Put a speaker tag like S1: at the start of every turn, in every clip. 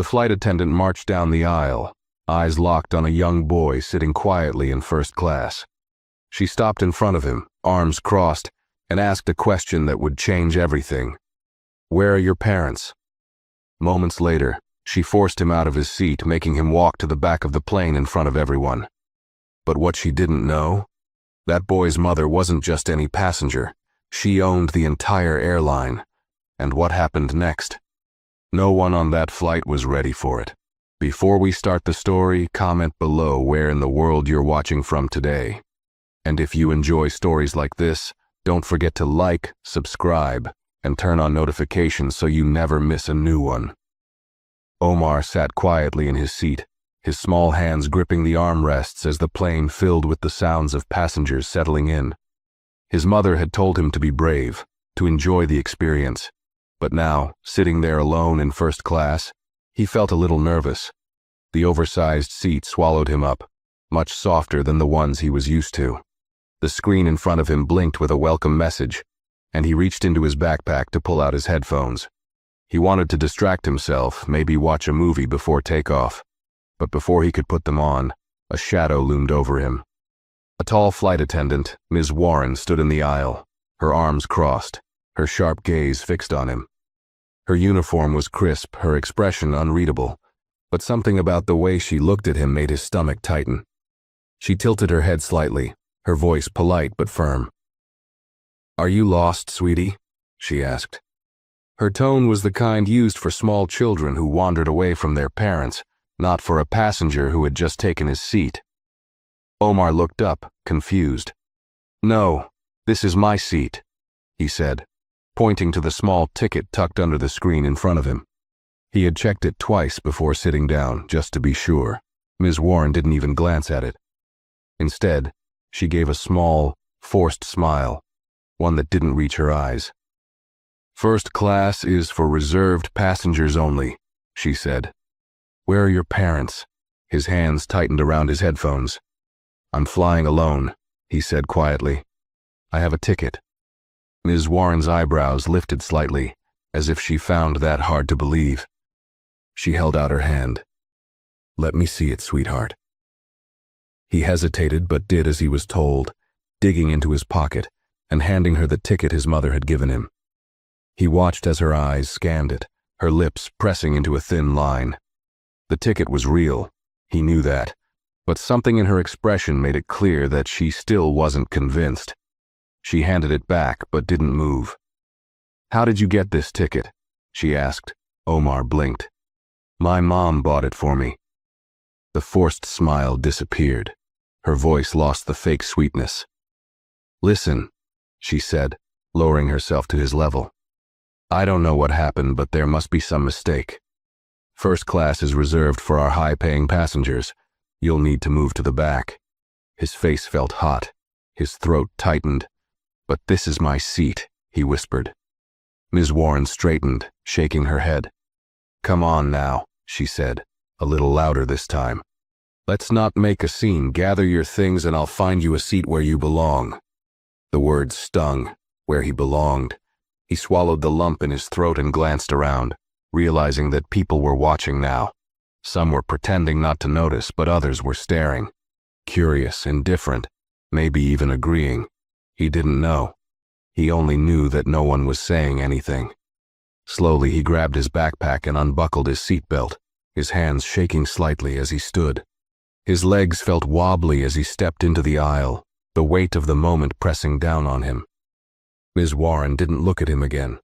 S1: The flight attendant marched down the aisle, eyes locked on a young boy sitting quietly in first class. She stopped in front of him, arms crossed, and asked a question that would change everything. "Where are your parents?" Moments later, she forced him out of his seat, making him walk to the back of the plane in front of everyone. But what she didn't know? That boy's mother wasn't just any passenger. She owned the entire airline. And what happened next? No one on that flight was ready for it. Before we start the story, comment below where in the world you're watching from today. And if you enjoy stories like this, don't forget to like, subscribe, and turn on notifications so you never miss a new one. Omar sat quietly in his seat, his small hands gripping the armrests as the plane filled with the sounds of passengers settling in. His mother had told him to be brave, to enjoy the experience. But now, sitting there alone in first class, he felt a little nervous. The oversized seat swallowed him up, much softer than the ones he was used to. The screen in front of him blinked with a welcome message, and he reached into his backpack to pull out his headphones. He wanted to distract himself, maybe watch a movie before takeoff. But before he could put them on, a shadow loomed over him. A tall flight attendant, Ms. Warren, stood in the aisle, her arms crossed, her sharp gaze fixed on him. Her uniform was crisp, her expression unreadable, but something about the way she looked at him made his stomach tighten. She tilted her head slightly, her voice polite but firm. "Are you lost, sweetie?" she asked. Her tone was the kind used for small children who wandered away from their parents, not for a passenger who had just taken his seat. Omar looked up, confused. "No, this is my seat," he said, pointing to the small ticket tucked under the screen in front of him. He had checked it twice before sitting down, just to be sure. Ms. Warren didn't even glance at it. Instead, she gave a small, forced smile, one that didn't reach her eyes. "First class is for reserved passengers only," she said. "Where are your parents?" His hands tightened around his headphones. "I'm flying alone," he said quietly. "I have a ticket." Ms. Warren's eyebrows lifted slightly, as if she found that hard to believe. She held out her hand. "Let me see it, sweetheart." He hesitated but did as he was told, digging into his pocket and handing her the ticket his mother had given him. He watched as her eyes scanned it, her lips pressing into a thin line. The ticket was real, he knew that, but something in her expression made it clear that she still wasn't convinced. She handed it back but didn't move. "How did you get this ticket?" she asked. Omar blinked. "My mom bought it for me." The forced smile disappeared. Her voice lost the fake sweetness. "Listen," she said, lowering herself to his level. "I don't know what happened, but there must be some mistake. First class is reserved for our high-paying passengers. You'll need to move to the back." His face felt hot. His throat tightened. "But this is my seat," he whispered. Ms. Warren straightened, shaking her head. "Come on now," she said, a little louder this time. "Let's not make a scene. Gather your things and I'll find you a seat where you belong." The words stung, where he belonged. He swallowed the lump in his throat and glanced around, realizing that people were watching now. Some were pretending not to notice, but others were staring. Curious, indifferent, maybe even agreeing. He didn't know. He only knew that no one was saying anything. Slowly he grabbed his backpack and unbuckled his seatbelt, his hands shaking slightly as he stood. His legs felt wobbly as he stepped into the aisle, the weight of the moment pressing down on him. Ms. Warren didn't look at him again.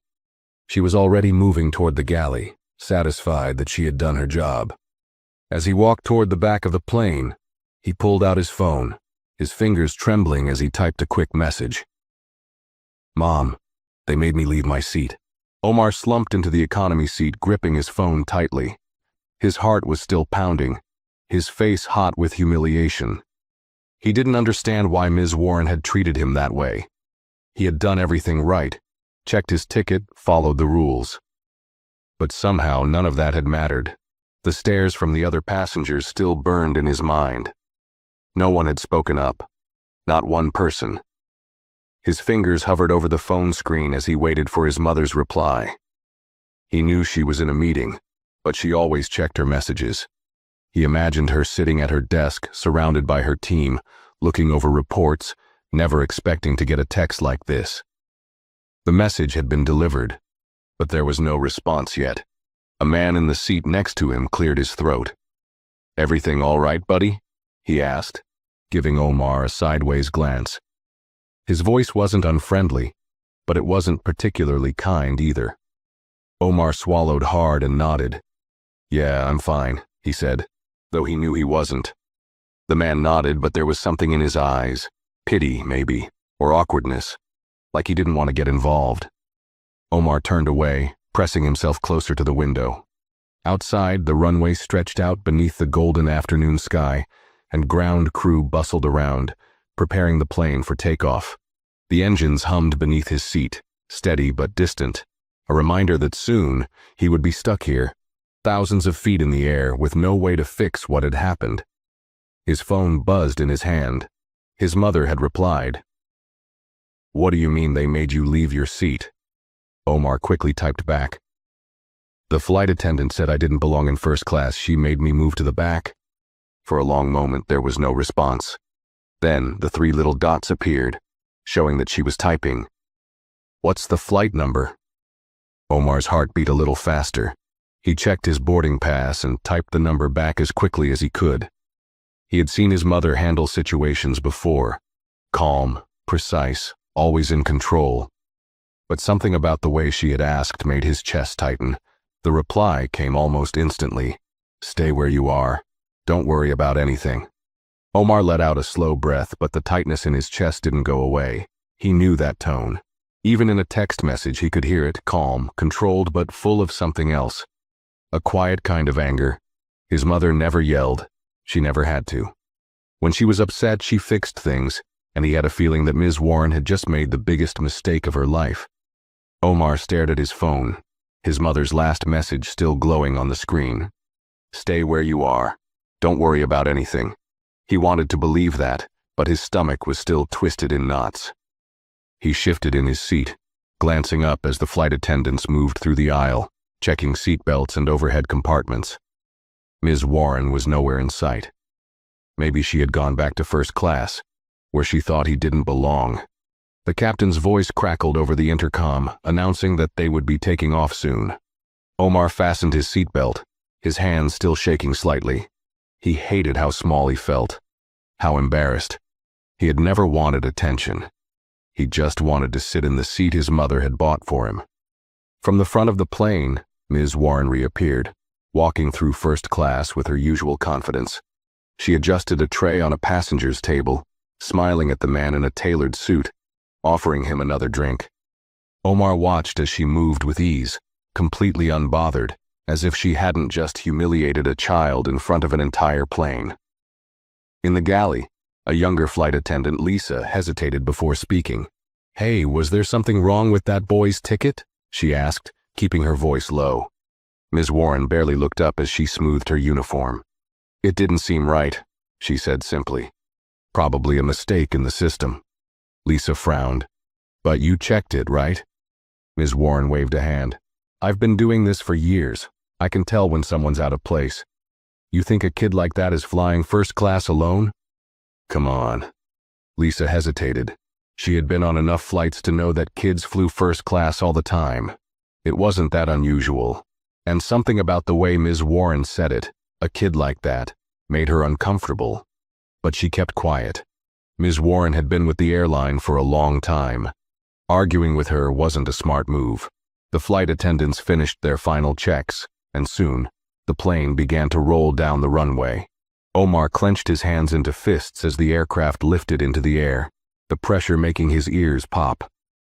S1: She was already moving toward the galley, satisfied that she had done her job. As he walked toward the back of the plane, he pulled out his phone, his fingers trembling as he typed a quick message. "Mom, they made me leave my seat." Omar slumped into the economy seat, gripping his phone tightly. His heart was still pounding, his face hot with humiliation. He didn't understand why Ms. Warren had treated him that way. He had done everything right, checked his ticket, followed the rules. But somehow none of that had mattered. The stares from the other passengers still burned in his mind. No one had spoken up. Not one person. His fingers hovered over the phone screen as he waited for his mother's reply. He knew she was in a meeting, but she always checked her messages. He imagined her sitting at her desk, surrounded by her team, looking over reports, never expecting to get a text like this. The message had been delivered, but there was no response yet. A man in the seat next to him cleared his throat. "Everything all right, buddy?" he asked, giving Omar a sideways glance. His voice wasn't unfriendly, but it wasn't particularly kind either. Omar swallowed hard and nodded. "Yeah, I'm fine," he said, though he knew he wasn't. The man nodded, but there was something in his eyes, pity maybe, or awkwardness, like he didn't want to get involved. Omar turned away, pressing himself closer to the window. Outside, the runway stretched out beneath the golden afternoon sky, and ground crew bustled around, preparing the plane for takeoff. The engines hummed beneath his seat, steady but distant, a reminder that soon he would be stuck here, thousands of feet in the air, with no way to fix what had happened. His phone buzzed in his hand. His mother had replied. "What do you mean they made you leave your seat?" Omar quickly typed back. "The flight attendant said I didn't belong in first class. She made me move to the back." For a long moment there was no response. Then the 3 little dots appeared, showing that she was typing. "What's the flight number?" Omar's heart beat a little faster. He checked his boarding pass and typed the number back as quickly as he could. He had seen his mother handle situations before. Calm, precise, always in control. But something about the way she had asked made his chest tighten. The reply came almost instantly. "Stay where you are. Don't worry about anything." Omar let out a slow breath, but the tightness in his chest didn't go away. He knew that tone. Even in a text message he could hear it, calm, controlled, but full of something else. A quiet kind of anger. His mother never yelled. She never had to. When she was upset, she fixed things, and he had a feeling that Ms. Warren had just made the biggest mistake of her life. Omar stared at his phone, his mother's last message still glowing on the screen. "Stay where you are. Don't worry about anything." He wanted to believe that, but his stomach was still twisted in knots. He shifted in his seat, glancing up as the flight attendants moved through the aisle, checking seat belts and overhead compartments. Ms. Warren was nowhere in sight. Maybe she had gone back to first class, where she thought he didn't belong. The captain's voice crackled over the intercom, announcing that they would be taking off soon. Omar fastened his seatbelt, his hands still shaking slightly. He hated how small he felt, how embarrassed. He had never wanted attention. He just wanted to sit in the seat his mother had bought for him. From the front of the plane, Ms. Warren reappeared, walking through first class with her usual confidence. She adjusted a tray on a passenger's table, smiling at the man in a tailored suit, offering him another drink. Omar watched as she moved with ease, completely unbothered, as if she hadn't just humiliated a child in front of an entire plane. In the galley, a younger flight attendant, Lisa, hesitated before speaking. "Hey, was there something wrong with that boy's ticket?" she asked, keeping her voice low. Ms. Warren barely looked up as she smoothed her uniform. "It didn't seem right," she said simply. "Probably a mistake in the system." Lisa frowned. "But you checked it, right?" Ms. Warren waved a hand. "I've been doing this for years. I can tell when someone's out of place. You think a kid like that is flying first class alone?" "Come on." Lisa hesitated. She had been on enough flights to know that kids flew first class all the time. It wasn't that unusual. And something about the way Ms. Warren said it, "a kid like that," made her uncomfortable. But she kept quiet. Ms. Warren had been with the airline for a long time. Arguing with her wasn't a smart move. The flight attendants finished their final checks, and soon, the plane began to roll down the runway. Omar clenched his hands into fists as the aircraft lifted into the air, the pressure making his ears pop.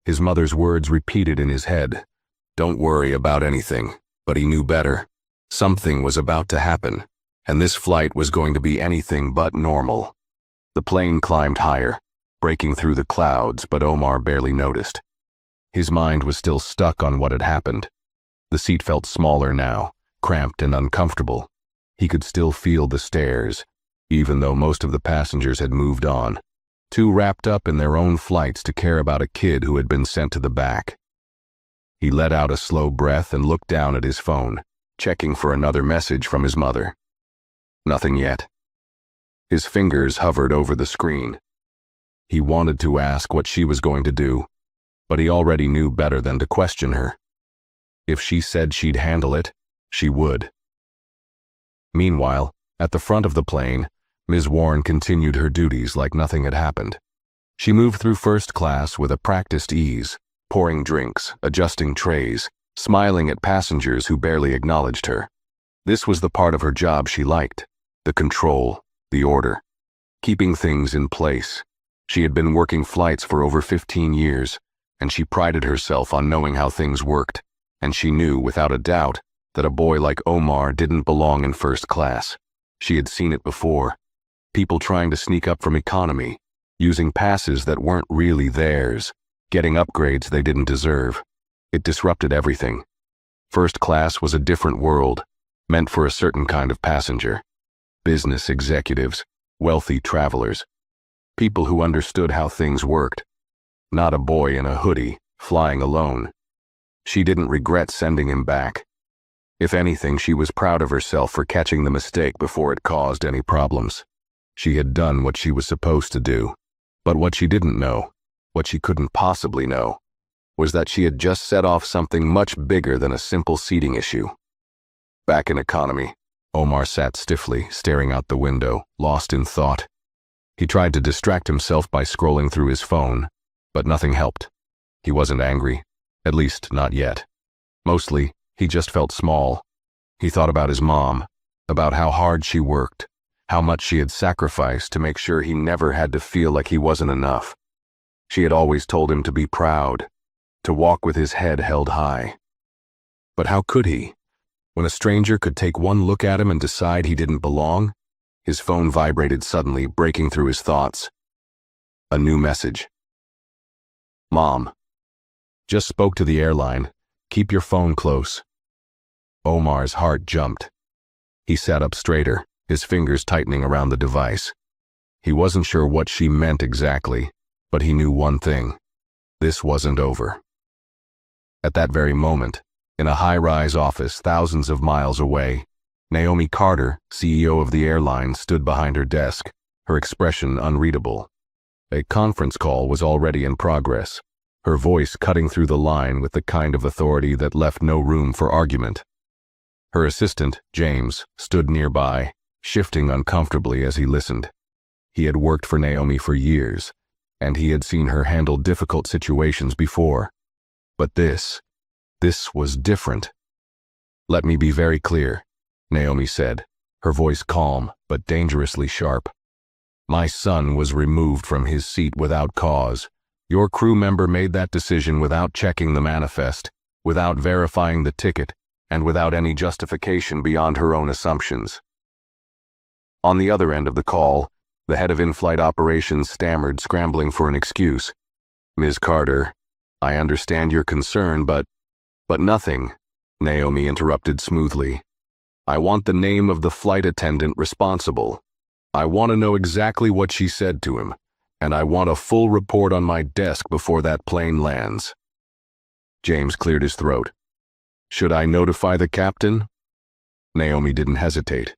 S1: His mother's words repeated in his head. Don't worry about anything, but he knew better. Something was about to happen, and this flight was going to be anything but normal. The plane climbed higher, breaking through the clouds, but Omar barely noticed. His mind was still stuck on what had happened. The seat felt smaller now, cramped and uncomfortable. He could still feel the stares, even though most of the passengers had moved on, too wrapped up in their own flights to care about a kid who had been sent to the back. He let out a slow breath and looked down at his phone, checking for another message from his mother. Nothing yet. His fingers hovered over the screen. He wanted to ask what she was going to do, but he already knew better than to question her. If she said she'd handle it, she would. Meanwhile, at the front of the plane, Ms. Warren continued her duties like nothing had happened. She moved through first class with a practiced ease, pouring drinks, adjusting trays, smiling at passengers who barely acknowledged her. This was the part of her job she liked, the control, the order, keeping things in place. She had been working flights for over 15 years, and she prided herself on knowing how things worked, and she knew, without a doubt, that a boy like Omar didn't belong in first class. She had seen it before. People trying to sneak up from economy, using passes that weren't really theirs, getting upgrades they didn't deserve. It disrupted everything. First class was a different world, meant for a certain kind of passenger. Business executives, wealthy travelers, people who understood how things worked. Not a boy in a hoodie, flying alone. She didn't regret sending him back. If anything, she was proud of herself for catching the mistake before it caused any problems. She had done what she was supposed to do. But what she didn't know, what she couldn't possibly know, was that she had just set off something much bigger than a simple seating issue. Back in economy, Omar sat stiffly, staring out the window, lost in thought. He tried to distract himself by scrolling through his phone, but nothing helped. He wasn't angry, at least not yet. Mostly, he just felt small. He thought about his mom, about how hard she worked, how much she had sacrificed to make sure he never had to feel like he wasn't enough. She had always told him to be proud, to walk with his head held high. But how could he? When a stranger could take one look at him and decide he didn't belong? His phone vibrated suddenly, breaking through his thoughts. A new message. Mom. Just spoke to the airline. Keep your phone close. Omar's heart jumped. He sat up straighter, his fingers tightening around the device. He wasn't sure what she meant exactly, but he knew one thing. This wasn't over. At that very moment, in a high-rise office thousands of miles away, Naomi Carter, CEO of the airline, stood behind her desk, her expression unreadable. A conference call was already in progress, her voice cutting through the line with the kind of authority that left no room for argument. Her assistant, James, stood nearby, shifting uncomfortably as he listened. He had worked for Naomi for years, and he had seen her handle difficult situations before. But this was different. Let me be very clear, Naomi said, her voice calm but dangerously sharp. My son was removed from his seat without cause. Your crew member made that decision without checking the manifest, without verifying the ticket, and without any justification beyond her own assumptions. On the other end of the call, the head of in-flight operations stammered, scrambling for an excuse. Ms. Carter, I understand your concern, but nothing, Naomi interrupted smoothly. I want the name of the flight attendant responsible. I want to know exactly what she said to him, and I want a full report on my desk before that plane lands. James cleared his throat. Should I notify the captain? Naomi didn't hesitate.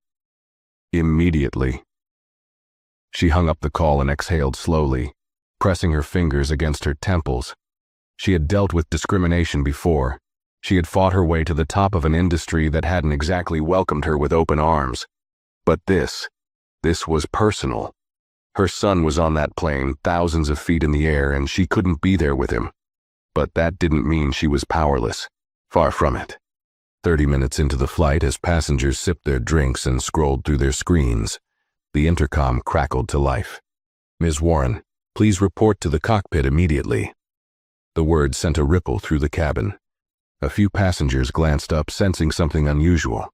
S1: Immediately. She hung up the call and exhaled slowly, pressing her fingers against her temples. She had dealt with discrimination before. She had fought her way to the top of an industry that hadn't exactly welcomed her with open arms. But this was personal. Her son was on that plane, thousands of feet in the air, and she couldn't be there with him. But that didn't mean she was powerless. Far from it. 30 minutes into the flight, as passengers sipped their drinks and scrolled through their screens, the intercom crackled to life. Ms. Warren, please report to the cockpit immediately. The word sent a ripple through the cabin. A few passengers glanced up, sensing something unusual.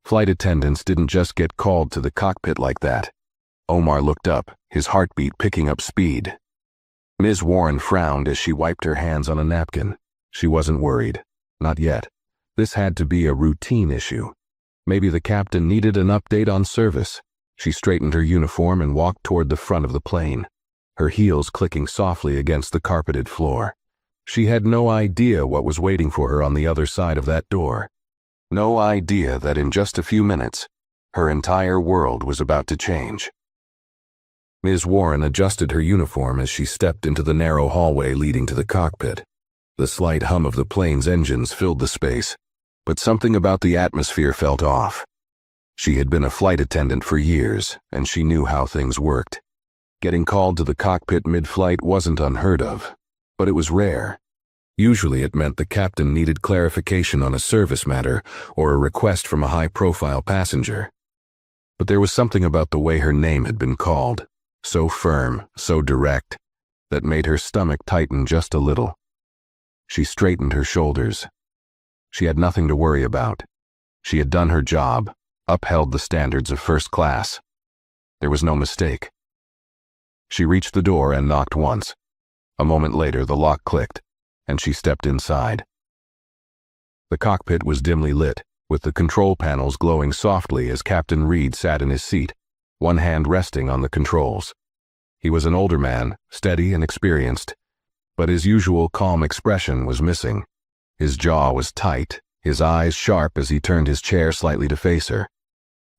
S1: Flight attendants didn't just get called to the cockpit like that. Omar looked up, his heartbeat picking up speed. Ms. Warren frowned as she wiped her hands on a napkin. She wasn't worried. Not yet. This had to be a routine issue. Maybe the captain needed an update on service. She straightened her uniform and walked toward the front of the plane, her heels clicking softly against the carpeted floor. She had no idea what was waiting for her on the other side of that door. No idea that in just a few minutes, her entire world was about to change. Ms. Warren adjusted her uniform as she stepped into the narrow hallway leading to the cockpit. The slight hum of the plane's engines filled the space, but something about the atmosphere felt off. She had been a flight attendant for years, and she knew how things worked. Getting called to the cockpit mid-flight wasn't unheard of, but it was rare. Usually it meant the captain needed clarification on a service matter or a request from a high-profile passenger. But there was something about the way her name had been called, so firm, so direct, that made her stomach tighten just a little. She straightened her shoulders. She had nothing to worry about. She had done her job, upheld the standards of first class. There was no mistake. She reached the door and knocked once. A moment later, the lock clicked, and she stepped inside. The cockpit was dimly lit, with the control panels glowing softly as Captain Reed sat in his seat, one hand resting on the controls. He was an older man, steady and experienced, but his usual calm expression was missing. His jaw was tight, his eyes sharp as he turned his chair slightly to face her.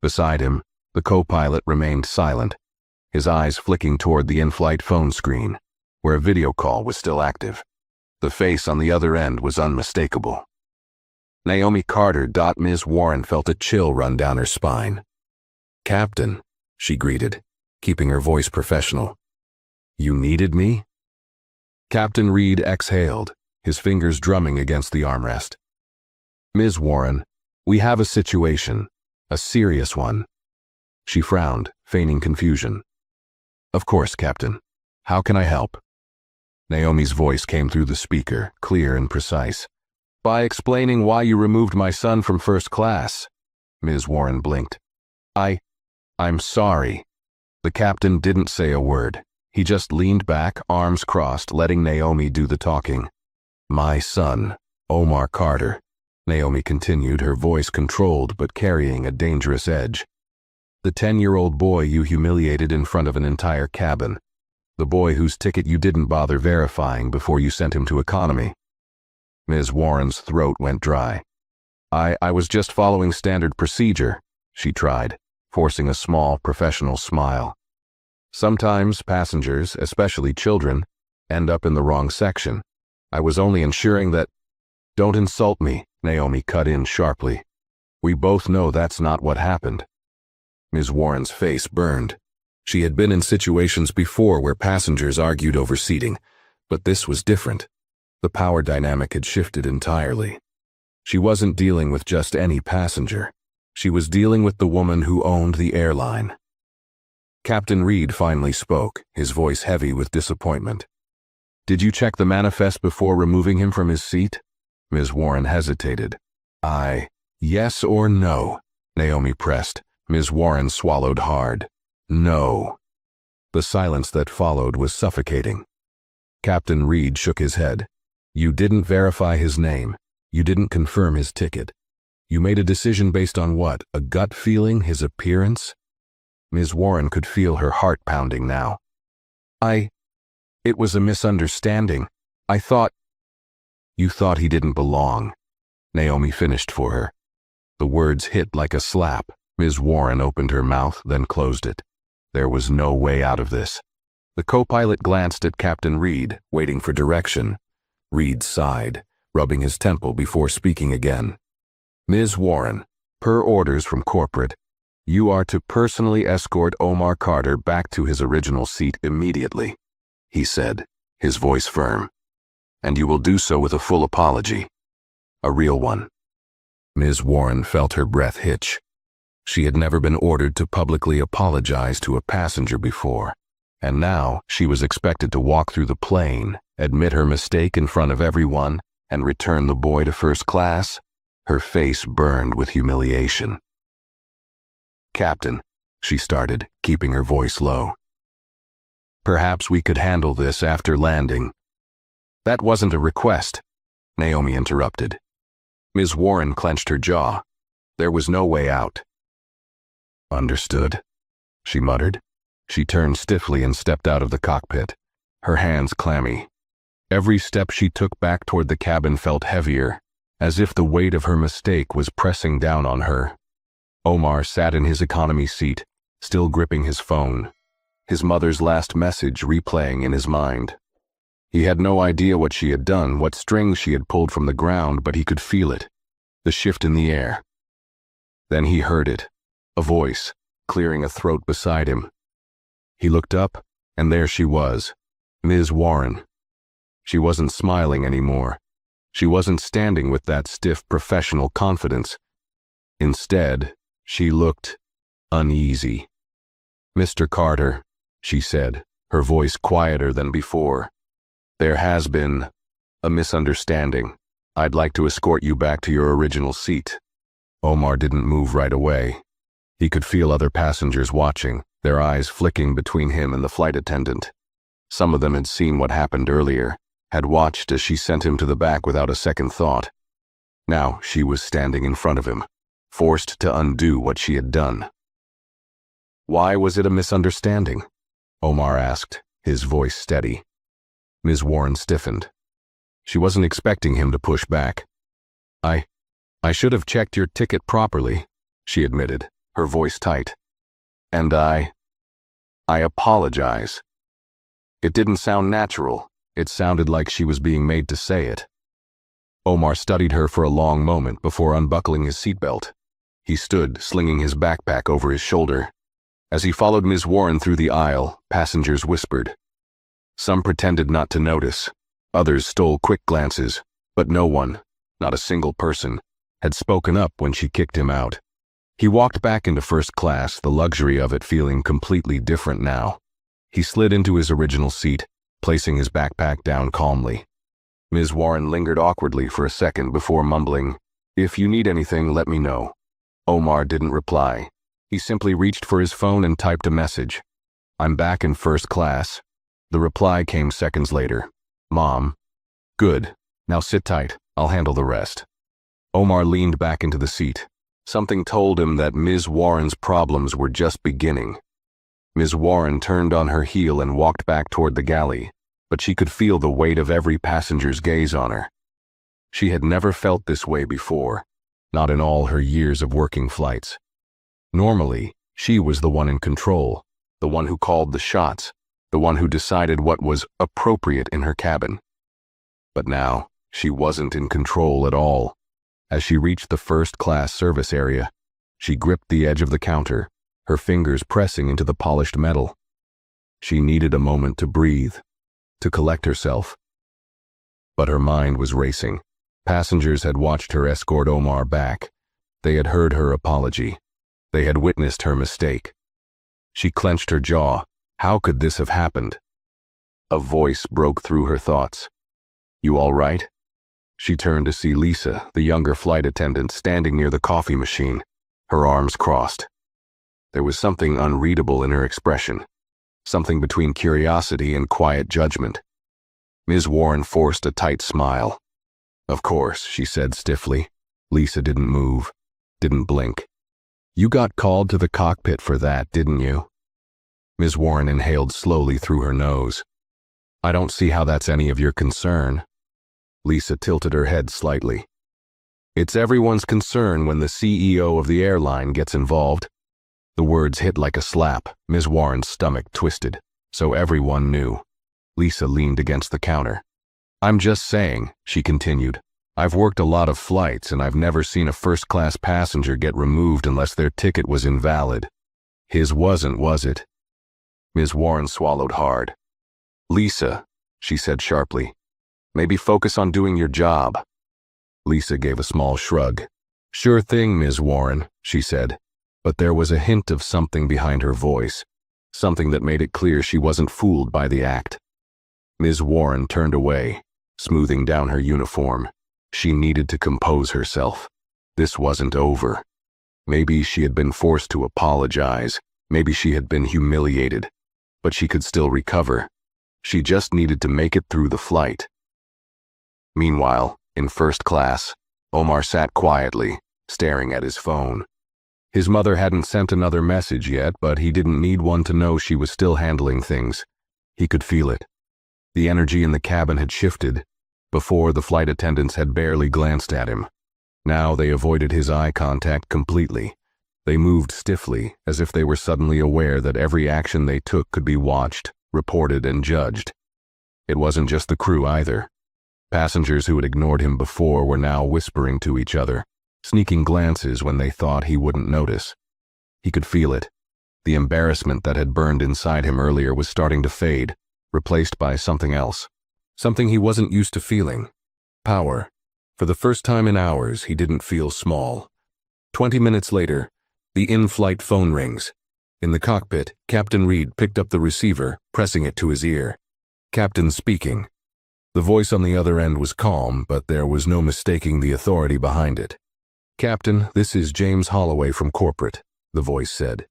S1: Beside him, the co-pilot remained silent, his eyes flicking toward the in-flight phone screen, where a video call was still active. The face on the other end was unmistakable. Naomi Carter. Ms. Warren felt a chill run down her spine. "Captain," she greeted, keeping her voice professional. "You needed me?" Captain Reed exhaled, his fingers drumming against the armrest. "Ms. Warren, we have a situation, a serious one." She frowned, feigning confusion. "Of course, Captain. How can I help?" Naomi's voice came through the speaker, clear and precise. "By explaining why you removed my son from first class." Ms. Warren blinked. I'm sorry." The captain didn't say a word. He just leaned back, arms crossed, letting Naomi do the talking. "My son, Omar Carter," Naomi continued, her voice controlled but carrying a dangerous edge. "The 10-year-old boy you humiliated in front of an entire cabin. The boy whose ticket you didn't bother verifying before you sent him to economy." Ms. Warren's throat went dry. I was just following standard procedure," she tried, forcing a small, professional smile. "Sometimes passengers, especially children, end up in the wrong section. I was only ensuring that—" "Don't insult me," Naomi cut in sharply. "We both know that's not what happened." Ms. Warren's face burned. She had been in situations before where passengers argued over seating, but this was different. The power dynamic had shifted entirely. She wasn't dealing with just any passenger. She was dealing with the woman who owned the airline. Captain Reed finally spoke, his voice heavy with disappointment. "Did you check the manifest before removing him from his seat?" Ms. Warren hesitated. Yes or no?" Naomi pressed. Ms. Warren swallowed hard. "No." The silence that followed was suffocating. Captain Reed shook his head. "You didn't verify his name. You didn't confirm his ticket. You made a decision based on what? A gut feeling, his appearance?" Ms. Warren could feel her heart pounding now. It was a misunderstanding. I thought—" "You thought he didn't belong," Naomi finished for her. The words hit like a slap. Ms. Warren opened her mouth, then closed it. There was no way out of this. The co-pilot glanced at Captain Reed, waiting for direction. Reed sighed, rubbing his temple before speaking again. "Ms. Warren, per orders from corporate, you are to personally escort Omar Carter back to his original seat immediately," he said, his voice firm. "And you will do so with a full apology. A real one." Ms. Warren felt her breath hitch. She had never been ordered to publicly apologize to a passenger before, and now she was expected to walk through the plane, admit her mistake in front of everyone, and return the boy to first class. Her face burned with humiliation. "Captain," she started, keeping her voice low. "Perhaps we could handle this after landing." "That wasn't a request," Naomi interrupted. Ms. Warren clenched her jaw. There was no way out. "Understood," she muttered. She turned stiffly and stepped out of the cockpit, her hands clammy. Every step she took back toward the cabin felt heavier, as if the weight of her mistake was pressing down on her. Omar sat in his economy seat, still gripping his phone, his mother's last message replaying in his mind. He had no idea what she had done, what strings she had pulled from the ground, but he could feel it, the shift in the air. Then he heard it, a voice, clearing a throat beside him. He looked up, and there she was, Ms. Warren. She wasn't smiling anymore. She wasn't standing with that stiff professional confidence. Instead, she looked uneasy. "Mr. Carter," she said, her voice quieter than before. "There has been a misunderstanding. I'd like to escort you back to your original seat." Omar didn't move right away. He could feel other passengers watching, their eyes flicking between him and the flight attendant. Some of them had seen what happened earlier, had watched as she sent him to the back without a second thought. Now she was standing in front of him, forced to undo what she had done. "Why was it a misunderstanding?" Omar asked, his voice steady. Ms. Warren stiffened. She wasn't expecting him to push back. I should have checked your ticket properly," she admitted, her voice tight. "And I apologize." It didn't sound natural. It sounded like she was being made to say it. Omar studied her for a long moment before unbuckling his seatbelt. He stood, slinging his backpack over his shoulder. As he followed Ms. Warren through the aisle, passengers whispered. Some pretended not to notice. Others stole quick glances, but no one, not a single person, had spoken up when she kicked him out. He walked back into first class, the luxury of it feeling completely different now. He slid into his original seat, placing his backpack down calmly. Ms. Warren lingered awkwardly for a second before mumbling, "If you need anything, let me know." Omar didn't reply. He simply reached for his phone and typed a message. "I'm back in first class." The reply came seconds later. "Mom." "Good. Now sit tight. I'll handle the rest." Omar leaned back into the seat. Something told him that Ms. Warren's problems were just beginning. Ms. Warren turned on her heel and walked back toward the galley, but she could feel the weight of every passenger's gaze on her. She had never felt this way before, not in all her years of working flights. Normally, she was the one in control, the one who called the shots, the one who decided what was appropriate in her cabin. But now, she wasn't in control at all. As she reached the first-class service area, she gripped the edge of the counter, her fingers pressing into the polished metal. She needed a moment to breathe, to collect herself. But her mind was racing. Passengers had watched her escort Omar back. They had heard her apology. They had witnessed her mistake. She clenched her jaw. How could this have happened? A voice broke through her thoughts. "You all right?" She turned to see Lisa, the younger flight attendant, standing near the coffee machine, her arms crossed. There was something unreadable in her expression, something between curiosity and quiet judgment. Ms. Warren forced a tight smile. "Of course," she said stiffly. Lisa didn't move, didn't blink. "You got called to the cockpit for that, didn't you?" Ms. Warren inhaled slowly through her nose. "I don't see how that's any of your concern." Lisa tilted her head slightly. "It's everyone's concern when the CEO of the airline gets involved." The words hit like a slap. Ms. Warren's stomach twisted. So everyone knew. Lisa leaned against the counter. "I'm just saying," she continued. "I've worked a lot of flights and I've never seen a first-class passenger get removed unless their ticket was invalid. His wasn't, was it?" Ms. Warren swallowed hard. "Lisa," she said sharply, "maybe focus on doing your job." Lisa gave a small shrug. "Sure thing, Ms. Warren," she said, but there was a hint of something behind her voice, something that made it clear she wasn't fooled by the act. Ms. Warren turned away, smoothing down her uniform. She needed to compose herself. This wasn't over. Maybe she had been forced to apologize. Maybe she had been humiliated. But she could still recover. She just needed to make it through the flight. Meanwhile, in first class, Omar sat quietly, staring at his phone. His mother hadn't sent another message yet, but he didn't need one to know she was still handling things. He could feel it. The energy in the cabin had shifted, Before, the flight attendants had barely glanced at him. Now they avoided his eye contact completely. They moved stiffly, as if they were suddenly aware that every action they took could be watched, reported, and judged. It wasn't just the crew either. Passengers who had ignored him before were now whispering to each other, sneaking glances when they thought he wouldn't notice. He could feel it. The embarrassment that had burned inside him earlier was starting to fade, replaced by something else. Something he wasn't used to feeling. Power. For the first time in hours, he didn't feel small. 20 minutes later, the in-flight phone rings. In the cockpit, Captain Reed picked up the receiver, pressing it to his ear. Captain speaking. The voice on the other end was calm, but there was no mistaking the authority behind it. "Captain, this is James Holloway from corporate," the voice said.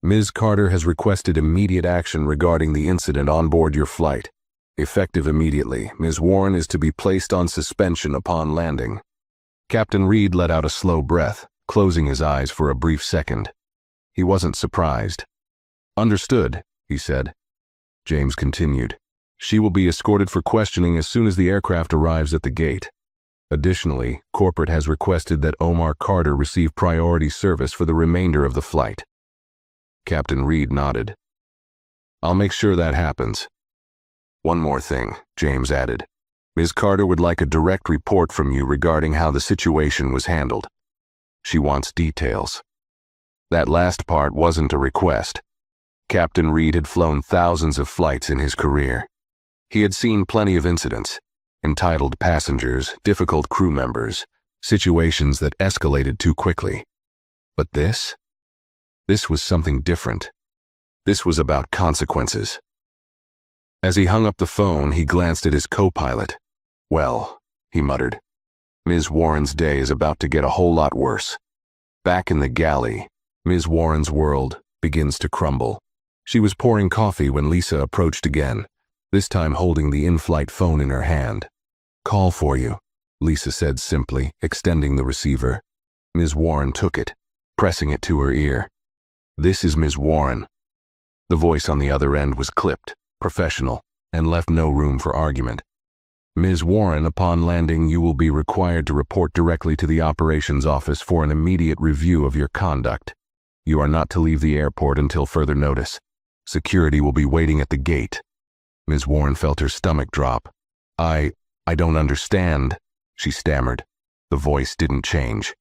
S1: "Ms. Carter has requested immediate action regarding the incident on board your flight. Effective immediately, Ms. Warren is to be placed on suspension upon landing." Captain Reed let out a slow breath, closing his eyes for a brief second. He wasn't surprised. "Understood," he said. James continued. "She will be escorted for questioning as soon as the aircraft arrives at the gate. Additionally, corporate has requested that Omar Carter receive priority service for the remainder of the flight." Captain Reed nodded. "I'll make sure that happens." "One more thing," James added. "Ms. Carter would like a direct report from you regarding how the situation was handled. She wants details." That last part wasn't a request. Captain Reed had flown thousands of flights in his career. He had seen plenty of incidents, entitled passengers, difficult crew members, situations that escalated too quickly. But this was something different. This was about consequences. As he hung up the phone, he glanced at his co-pilot. "Well," he muttered, "Ms. Warren's day is about to get a whole lot worse." Back in the galley, Ms. Warren's world begins to crumble. She was pouring coffee when Lisa approached again, this time holding the in-flight phone in her hand. "Call for you," Lisa said simply, extending the receiver. Ms. Warren took it, pressing it to her ear. "This is Ms. Warren." The voice on the other end was clipped, professional, and left no room for argument. "Ms. Warren, upon landing, you will be required to report directly to the operations office for an immediate review of your conduct. You are not to leave the airport until further notice. Security will be waiting at the gate." Ms. Warren felt her stomach drop. I don't understand," she stammered. The voice didn't change.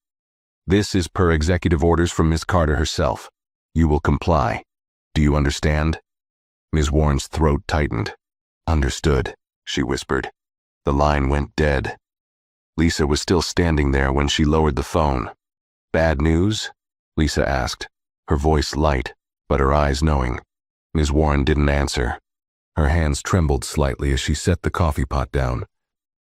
S1: "This is per executive orders from Ms. Carter herself. You will comply. Do you understand?" Ms. Warren's throat tightened. "Understood," she whispered. The line went dead. Lisa was still standing there when she lowered the phone. "Bad news?" Lisa asked, her voice light, but her eyes knowing. Ms. Warren didn't answer. Her hands trembled slightly as she set the coffee pot down.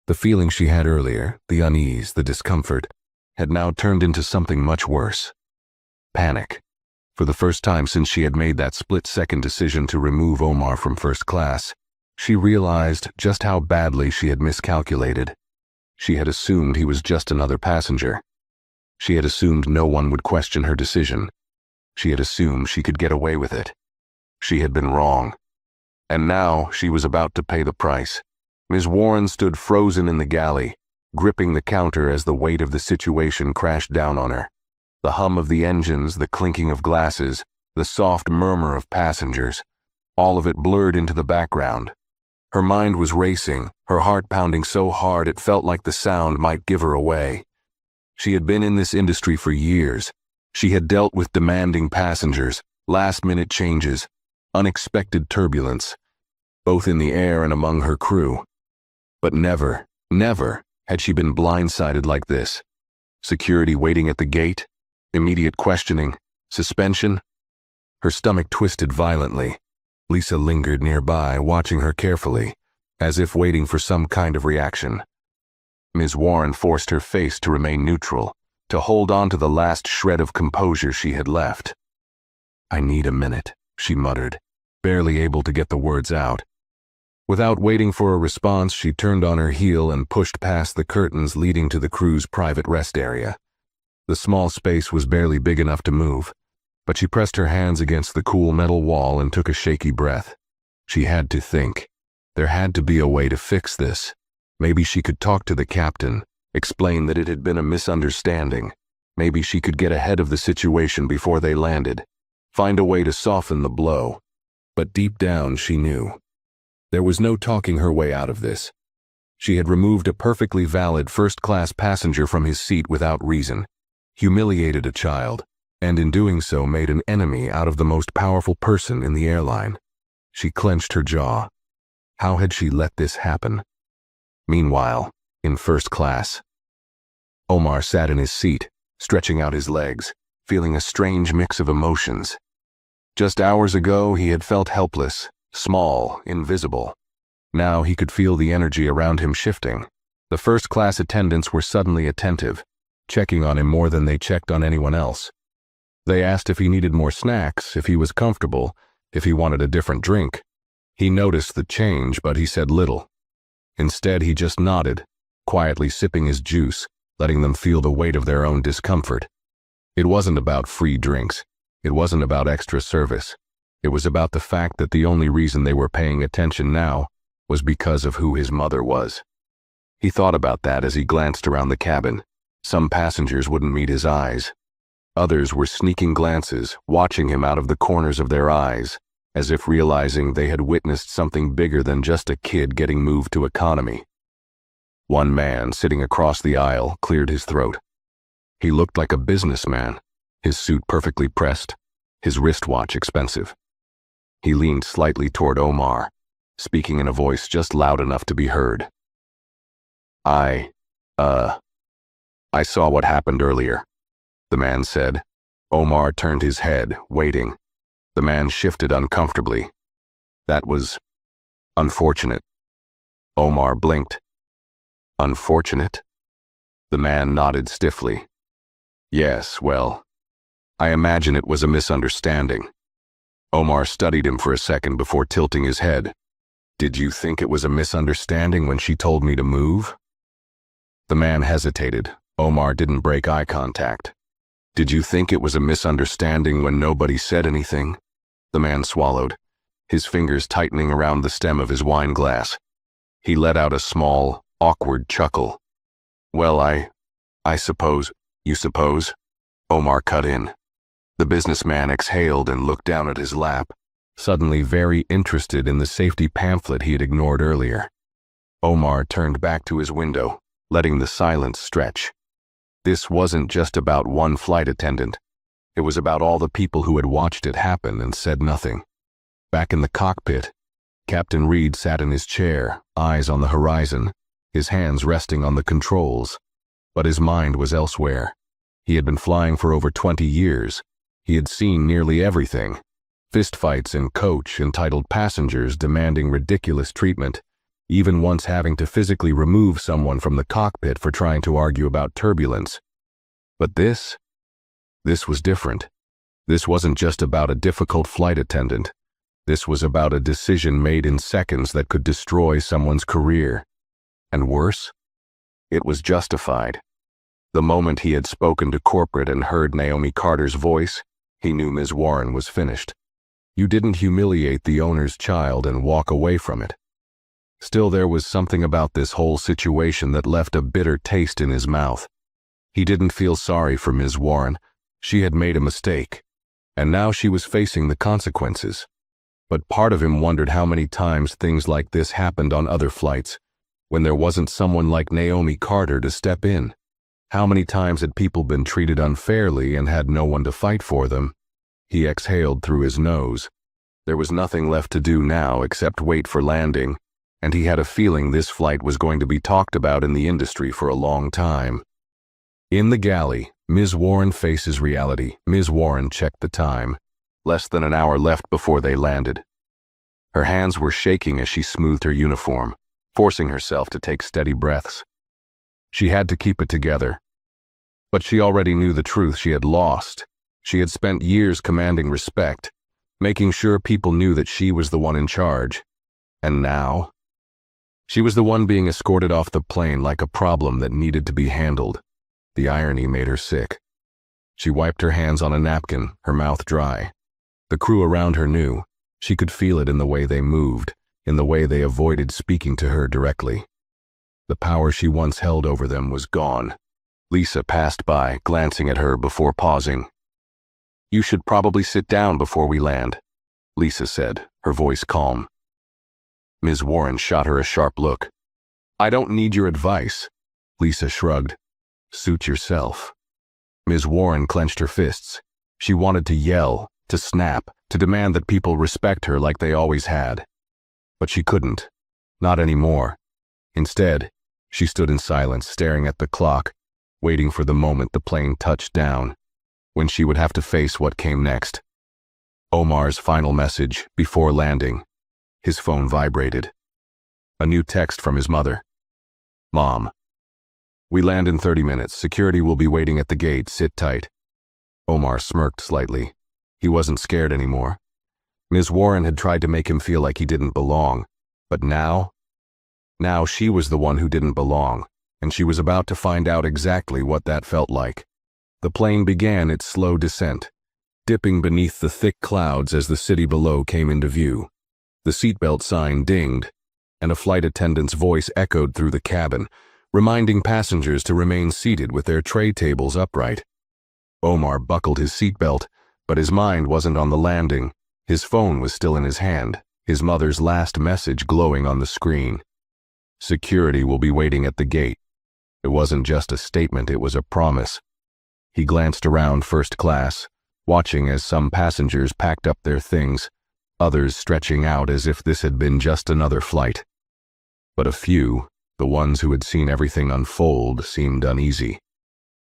S1: The feeling she had earlier, the unease, the discomfort, had now turned into something much worse. Panic. For the first time since she had made that split-second decision to remove Omar from first class, she realized just how badly she had miscalculated. She had assumed he was just another passenger. She had assumed no one would question her decision. She had assumed she could get away with it. She had been wrong. And now she was about to pay the price. Ms. Warren stood frozen in the galley, gripping the counter as the weight of the situation crashed down on her. The hum of the engines, the clinking of glasses, the soft murmur of passengers, all of it blurred into the background. Her mind was racing, her heart pounding so hard it felt like the sound might give her away. She had been in this industry for years. She had dealt with demanding passengers, last-minute changes, unexpected turbulence, both in the air and among her crew. But never, never had she been blindsided like this. Security waiting at the gate, immediate questioning, suspension. Her stomach twisted violently. Lisa lingered nearby, watching her carefully, as if waiting for some kind of reaction. Ms. Warren forced her face to remain neutral, to hold on to the last shred of composure she had left. "I need a minute," she muttered, barely able to get the words out. Without waiting for a response, she turned on her heel and pushed past the curtains leading to the crew's private rest area. The small space was barely big enough to move, but she pressed her hands against the cool metal wall and took a shaky breath. She had to think. There had to be a way to fix this. Maybe she could talk to the captain, explain that it had been a misunderstanding. Maybe she could get ahead of the situation before they landed, find a way to soften the blow. But deep down she knew. There was no talking her way out of this. She had removed a perfectly valid first-class passenger from his seat without reason, humiliated a child, and in doing so made an enemy out of the most powerful person in the airline. She clenched her jaw. How had she let this happen? Meanwhile, in first class, Omar sat in his seat, stretching out his legs, feeling a strange mix of emotions. Just hours ago, he had felt helpless, small, invisible. Now he could feel the energy around him shifting. The first-class attendants were suddenly attentive, checking on him more than they checked on anyone else. They asked if he needed more snacks, if he was comfortable, if he wanted a different drink. He noticed the change, but he said little. Instead, he just nodded, quietly sipping his juice, letting them feel the weight of their own discomfort. It wasn't about free drinks. It wasn't about extra service. It was about the fact that the only reason they were paying attention now was because of who his mother was. He thought about that as he glanced around the cabin. Some passengers wouldn't meet his eyes. Others were sneaking glances, watching him out of the corners of their eyes, as if realizing they had witnessed something bigger than just a kid getting moved to economy. One man, sitting across the aisle, cleared his throat. He looked like a businessman, his suit perfectly pressed, his wristwatch expensive. He leaned slightly toward Omar, speaking in a voice just loud enough to be heard. I saw what happened earlier, the man said. Omar turned his head, waiting. The man shifted uncomfortably. That was unfortunate. Omar blinked. Unfortunate? The man nodded stiffly. Yes, well, I imagine it was a misunderstanding. Omar studied him for a second before tilting his head. Did you think it was a misunderstanding when she told me to move? The man hesitated. Omar didn't break eye contact. Did you think it was a misunderstanding when nobody said anything? The man swallowed, his fingers tightening around the stem of his wine glass. He let out a small, awkward chuckle. Well, I suppose, you suppose? Omar cut in. The businessman exhaled and looked down at his lap, suddenly very interested in the safety pamphlet he had ignored earlier. Omar turned back to his window, letting the silence stretch. This wasn't just about one flight attendant. It was about all the people who had watched it happen and said nothing. Back in the cockpit, Captain Reed sat in his chair, eyes on the horizon, his hands resting on the controls. But his mind was elsewhere. He had been flying for over 20 years. He had seen nearly everything. Fistfights in coach, entitled passengers demanding ridiculous treatment, even once having to physically remove someone from the cockpit for trying to argue about turbulence. But this was different. This wasn't just about a difficult flight attendant. This was about a decision made in seconds that could destroy someone's career. And worse, it was justified. The moment he had spoken to corporate and heard Naomi Carter's voice, he knew Ms. Warren was finished. You didn't humiliate the owner's child and walk away from it. Still, there was something about this whole situation that left a bitter taste in his mouth. He didn't feel sorry for Ms. Warren. She had made a mistake, and now she was facing the consequences. But part of him wondered how many times things like this happened on other flights, when there wasn't someone like Naomi Carter to step in. How many times had people been treated unfairly and had no one to fight for them? He exhaled through his nose. There was nothing left to do now except wait for landing, and he had a feeling this flight was going to be talked about in the industry for a long time. In the galley, Ms. Warren faces reality. Ms. Warren checked the time. Less than an hour left before they landed. Her hands were shaking as she smoothed her uniform, forcing herself to take steady breaths. She had to keep it together. But she already knew the truth. She had lost. She had spent years commanding respect, making sure people knew that she was the one in charge. And now? She was the one being escorted off the plane like a problem that needed to be handled. The irony made her sick. She wiped her hands on a napkin, her mouth dry. The crew around her knew. She could feel it in the way they moved, in the way they avoided speaking to her directly. The power she once held over them was gone. Lisa passed by, glancing at her before pausing. "You should probably sit down before we land," Lisa said, her voice calm. Ms. Warren shot her a sharp look. "I don't need your advice," Lisa shrugged. "Suit yourself." Ms. Warren clenched her fists. She wanted to yell, to snap, to demand that people respect her like they always had. But she couldn't. Not anymore. Instead, she stood in silence, staring at the clock, waiting for the moment the plane touched down, when she would have to face what came next. Omar's final message, before landing. His phone vibrated. A new text from his mother. "Mom. We land in 30 minutes. Security will be waiting at the gate. Sit tight." Omar smirked slightly. He wasn't scared anymore. Ms. Warren had tried to make him feel like he didn't belong. But now she was the one who didn't belong, and she was about to find out exactly what that felt like. The plane began its slow descent, dipping beneath the thick clouds as the city below came into view. The seatbelt sign dinged, and a flight attendant's voice echoed through the cabin, reminding passengers to remain seated with their tray tables upright. Omar buckled his seatbelt, but his mind wasn't on the landing. His phone was still in his hand, his mother's last message glowing on the screen. Security will be waiting at the gate. It wasn't just a statement, it was a promise. He glanced around first class, watching as some passengers packed up their things, others stretching out as if this had been just another flight. But a few, the ones who had seen everything unfold, seemed uneasy.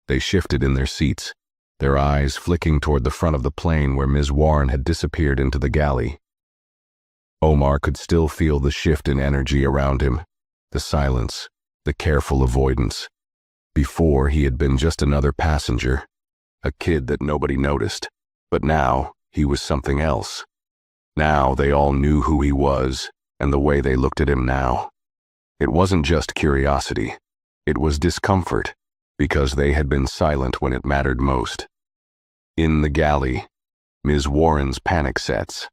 S1: They shifted in their seats, their eyes flicking toward the front of the plane where Ms. Warren had disappeared into the galley. Omar could still feel the shift in energy around him, the silence, the careful avoidance. Before, he had been just another passenger, a kid that nobody noticed. But now, he was something else. Now they all knew who he was, and the way they looked at him now. It wasn't just curiosity. It was discomfort, because they had been silent when it mattered most. In the galley, Ms. Warren's panic sets.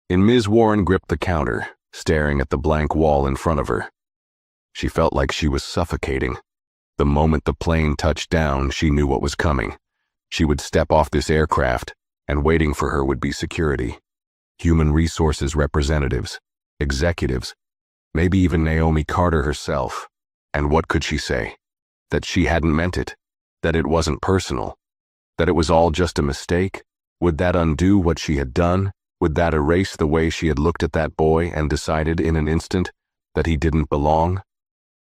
S1: Ms. Warren gripped the counter, staring at the blank wall in front of her. She felt like she was suffocating. The moment the plane touched down, she knew what was coming. She would step off this aircraft, and waiting for her would be security. Human resources representatives, executives, maybe even Naomi Carter herself. And what could she say? That she hadn't meant it, that it wasn't personal, that it was all just a mistake? Would that undo what she had done? Would that erase the way she had looked at that boy and decided in an instant that he didn't belong?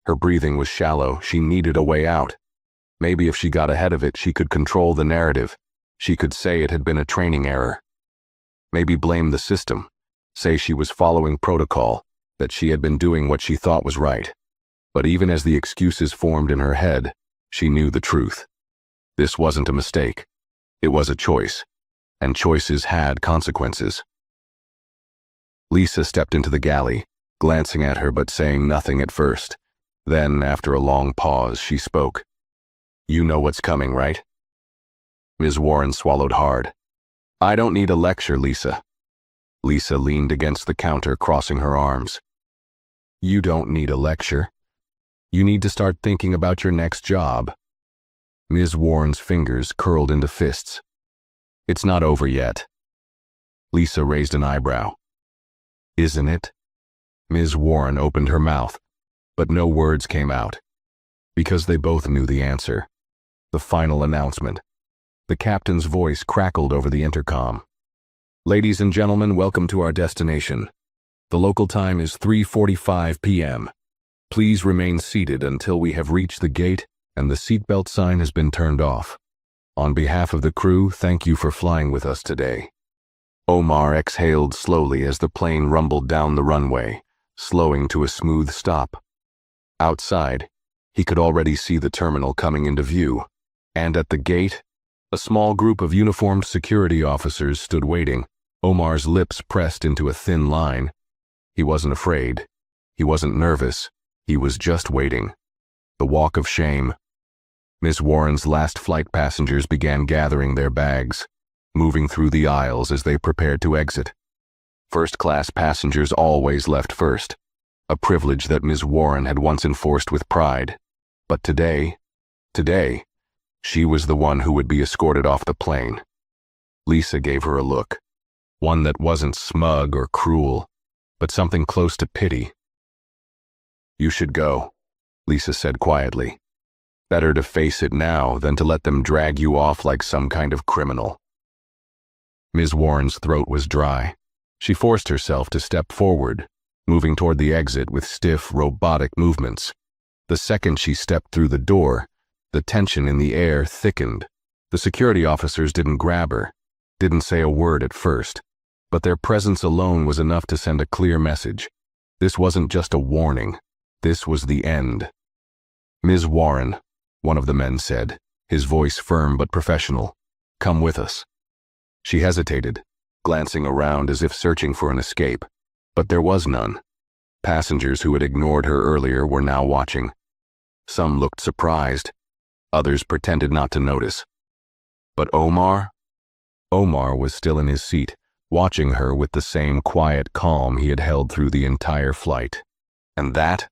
S1: Her breathing was shallow. She needed a way out. Maybe if she got ahead of it, she could control the narrative. She could say it had been a training error. Maybe blame the system. Say she was following protocol, that she had been doing what she thought was right. But even as the excuses formed in her head, she knew the truth. This wasn't a mistake. It was a choice. And choices had consequences. Lisa stepped into the galley, glancing at her but saying nothing at first. Then, after a long pause, she spoke. "You know what's coming, right?" Ms. Warren swallowed hard. "I don't need a lecture, Lisa." Lisa leaned against the counter, crossing her arms. "You don't need a lecture. You need to start thinking about your next job." Ms. Warren's fingers curled into fists. "It's not over yet." Lisa raised an eyebrow. "Isn't it?" Ms. Warren opened her mouth, but no words came out, because they both knew the answer. The final announcement. The captain's voice crackled over the intercom. "Ladies and gentlemen, welcome to our destination. The local time is 3:45 p.m. Please remain seated until we have reached the gate and the seatbelt sign has been turned off. On behalf of the crew, thank you for flying with us today." Omar exhaled slowly as the plane rumbled down the runway, slowing to a smooth stop. Outside, he could already see the terminal coming into view, and at the gate, a small group of uniformed security officers stood waiting, Omar's lips pressed into a thin line. He wasn't afraid. He wasn't nervous. He was just waiting. The walk of shame. Miss Warren's last flight passengers began gathering their bags, moving through the aisles as they prepared to exit. First-class passengers always left first. a privilege that Ms. Warren had once enforced with pride. But today, she was the one who would be escorted off the plane. Lisa gave her a look, one that wasn't smug or cruel, but something close to pity. "You should go," Lisa said quietly. "Better to face it now than to let them drag you off like some kind of criminal." Ms. Warren's throat was dry. She forced herself to step forward, moving toward the exit with stiff, robotic movements. The second she stepped through the door, the tension in the air thickened. The security officers didn't grab her, didn't say a word at first, but their presence alone was enough to send a clear message. This wasn't just a warning. This was the end. "Ms. Warren," one of the men said, his voice firm but professional, "come with us." She hesitated, glancing around as if searching for an escape, but there was none. Passengers who had ignored her earlier were now watching. Some looked surprised. Others pretended not to notice. But Omar? Omar was still in his seat, watching her with the same quiet calm he had held through the entire flight. And that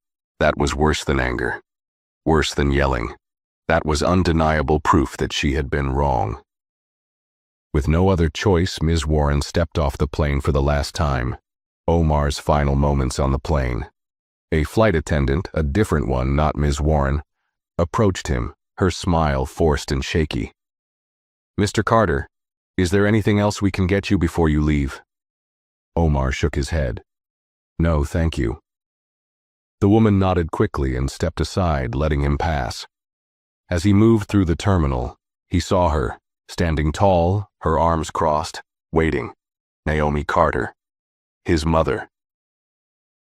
S1: was worse than anger. Worse than yelling. That was undeniable proof that she had been wrong. With no other choice, Ms. Warren stepped off the plane for the last time. Omar's final moments on the plane. A flight attendant, a different one, not Ms. Warren, approached him, her smile forced and shaky. "Mr. Carter, is there anything else we can get you before you leave?" Omar shook his head. "No, thank you." The woman nodded quickly and stepped aside, letting him pass. As he moved through the terminal, he saw her, standing tall, her arms crossed, waiting. Naomi Carter. His mother.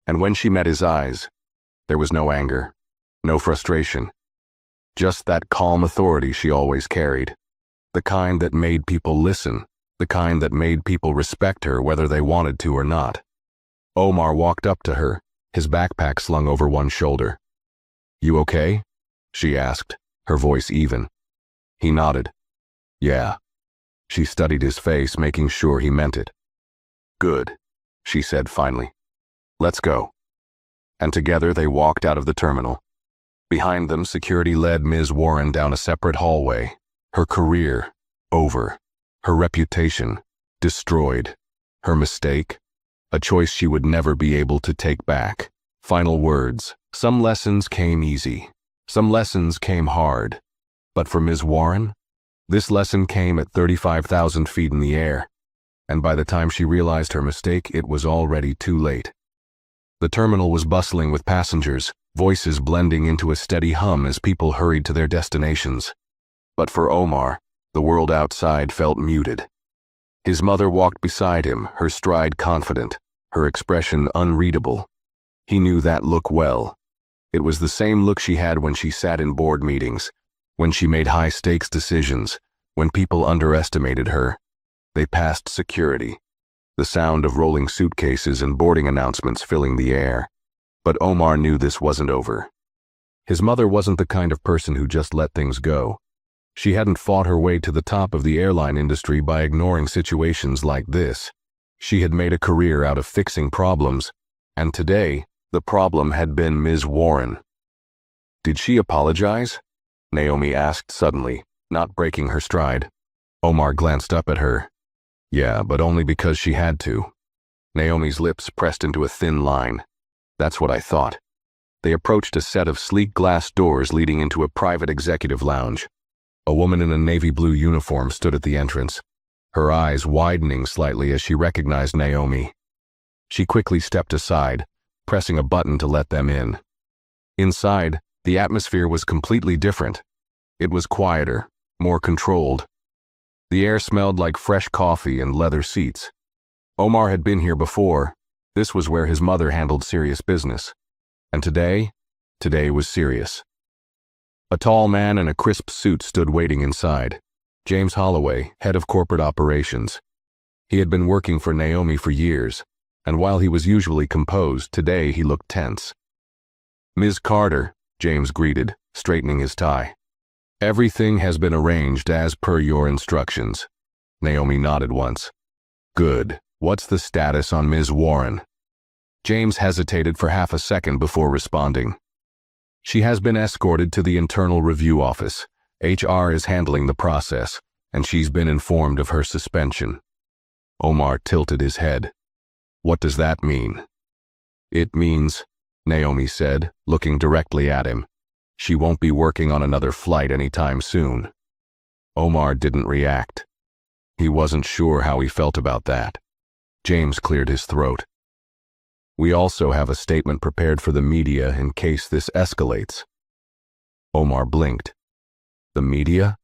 S1: And when she met his eyes, there was no anger, no frustration, just that calm authority she always carried, the kind that made people listen, the kind that made people respect her whether they wanted to or not. Omar walked up to her, his backpack slung over one shoulder. "You okay?" she asked, her voice even. He nodded. "Yeah." She studied his face, making sure he meant it. "Good," she said finally. "Let's go." And together they walked out of the terminal. Behind them, security led Ms. Warren down a separate hallway. Her career, over. Her reputation, destroyed. Her mistake, a choice she would never be able to take back. Final words. Some lessons came easy. Some lessons came hard. But for Ms. Warren, this lesson came at 35,000 feet in the air. And by the time she realized her mistake, it was already too late. The terminal was bustling with passengers, voices blending into a steady hum as people hurried to their destinations. But for Omar, the world outside felt muted. His mother walked beside him, her stride confident, her expression unreadable. He knew that look well. It was the same look she had when she sat in board meetings, when she made high-stakes decisions, when people underestimated her. They passed security, the sound of rolling suitcases and boarding announcements filling the air. But Omar knew this wasn't over. His mother wasn't the kind of person who just let things go. She hadn't fought her way to the top of the airline industry by ignoring situations like this. She had made a career out of fixing problems, and today, the problem had been Ms. Warren. "Did she apologize?" Naomi asked suddenly, not breaking her stride. Omar glanced up at her. "Yeah, but only because she had to." Naomi's lips pressed into a thin line. "That's what I thought." They approached a set of sleek glass doors leading into a private executive lounge. A woman in a navy blue uniform stood at the entrance, her eyes widening slightly as she recognized Naomi. She quickly stepped aside, pressing a button to let them in. Inside, the atmosphere was completely different. It was quieter, more controlled. The air smelled like fresh coffee and leather seats. Omar had been here before. This was where his mother handled serious business. And today was serious. A tall man in a crisp suit stood waiting inside. James Holloway, head of corporate operations. He had been working for Naomi for years, and while he was usually composed, today he looked tense. "Ms. Carter," James greeted, straightening his tie. "Everything has been arranged as per your instructions." Naomi nodded once. "Good. What's the status on Ms. Warren?" James hesitated for half a second before responding. She has been escorted to the internal review office. HR is handling the process, and she's been informed of her suspension. Omar tilted his head. What does that mean? It means, Naomi said, looking directly at him, she won't be working on another flight anytime soon. Omar didn't react. He wasn't sure how he felt about that. James cleared his throat. We also have a statement prepared for the media in case this escalates. Omar blinked. The media?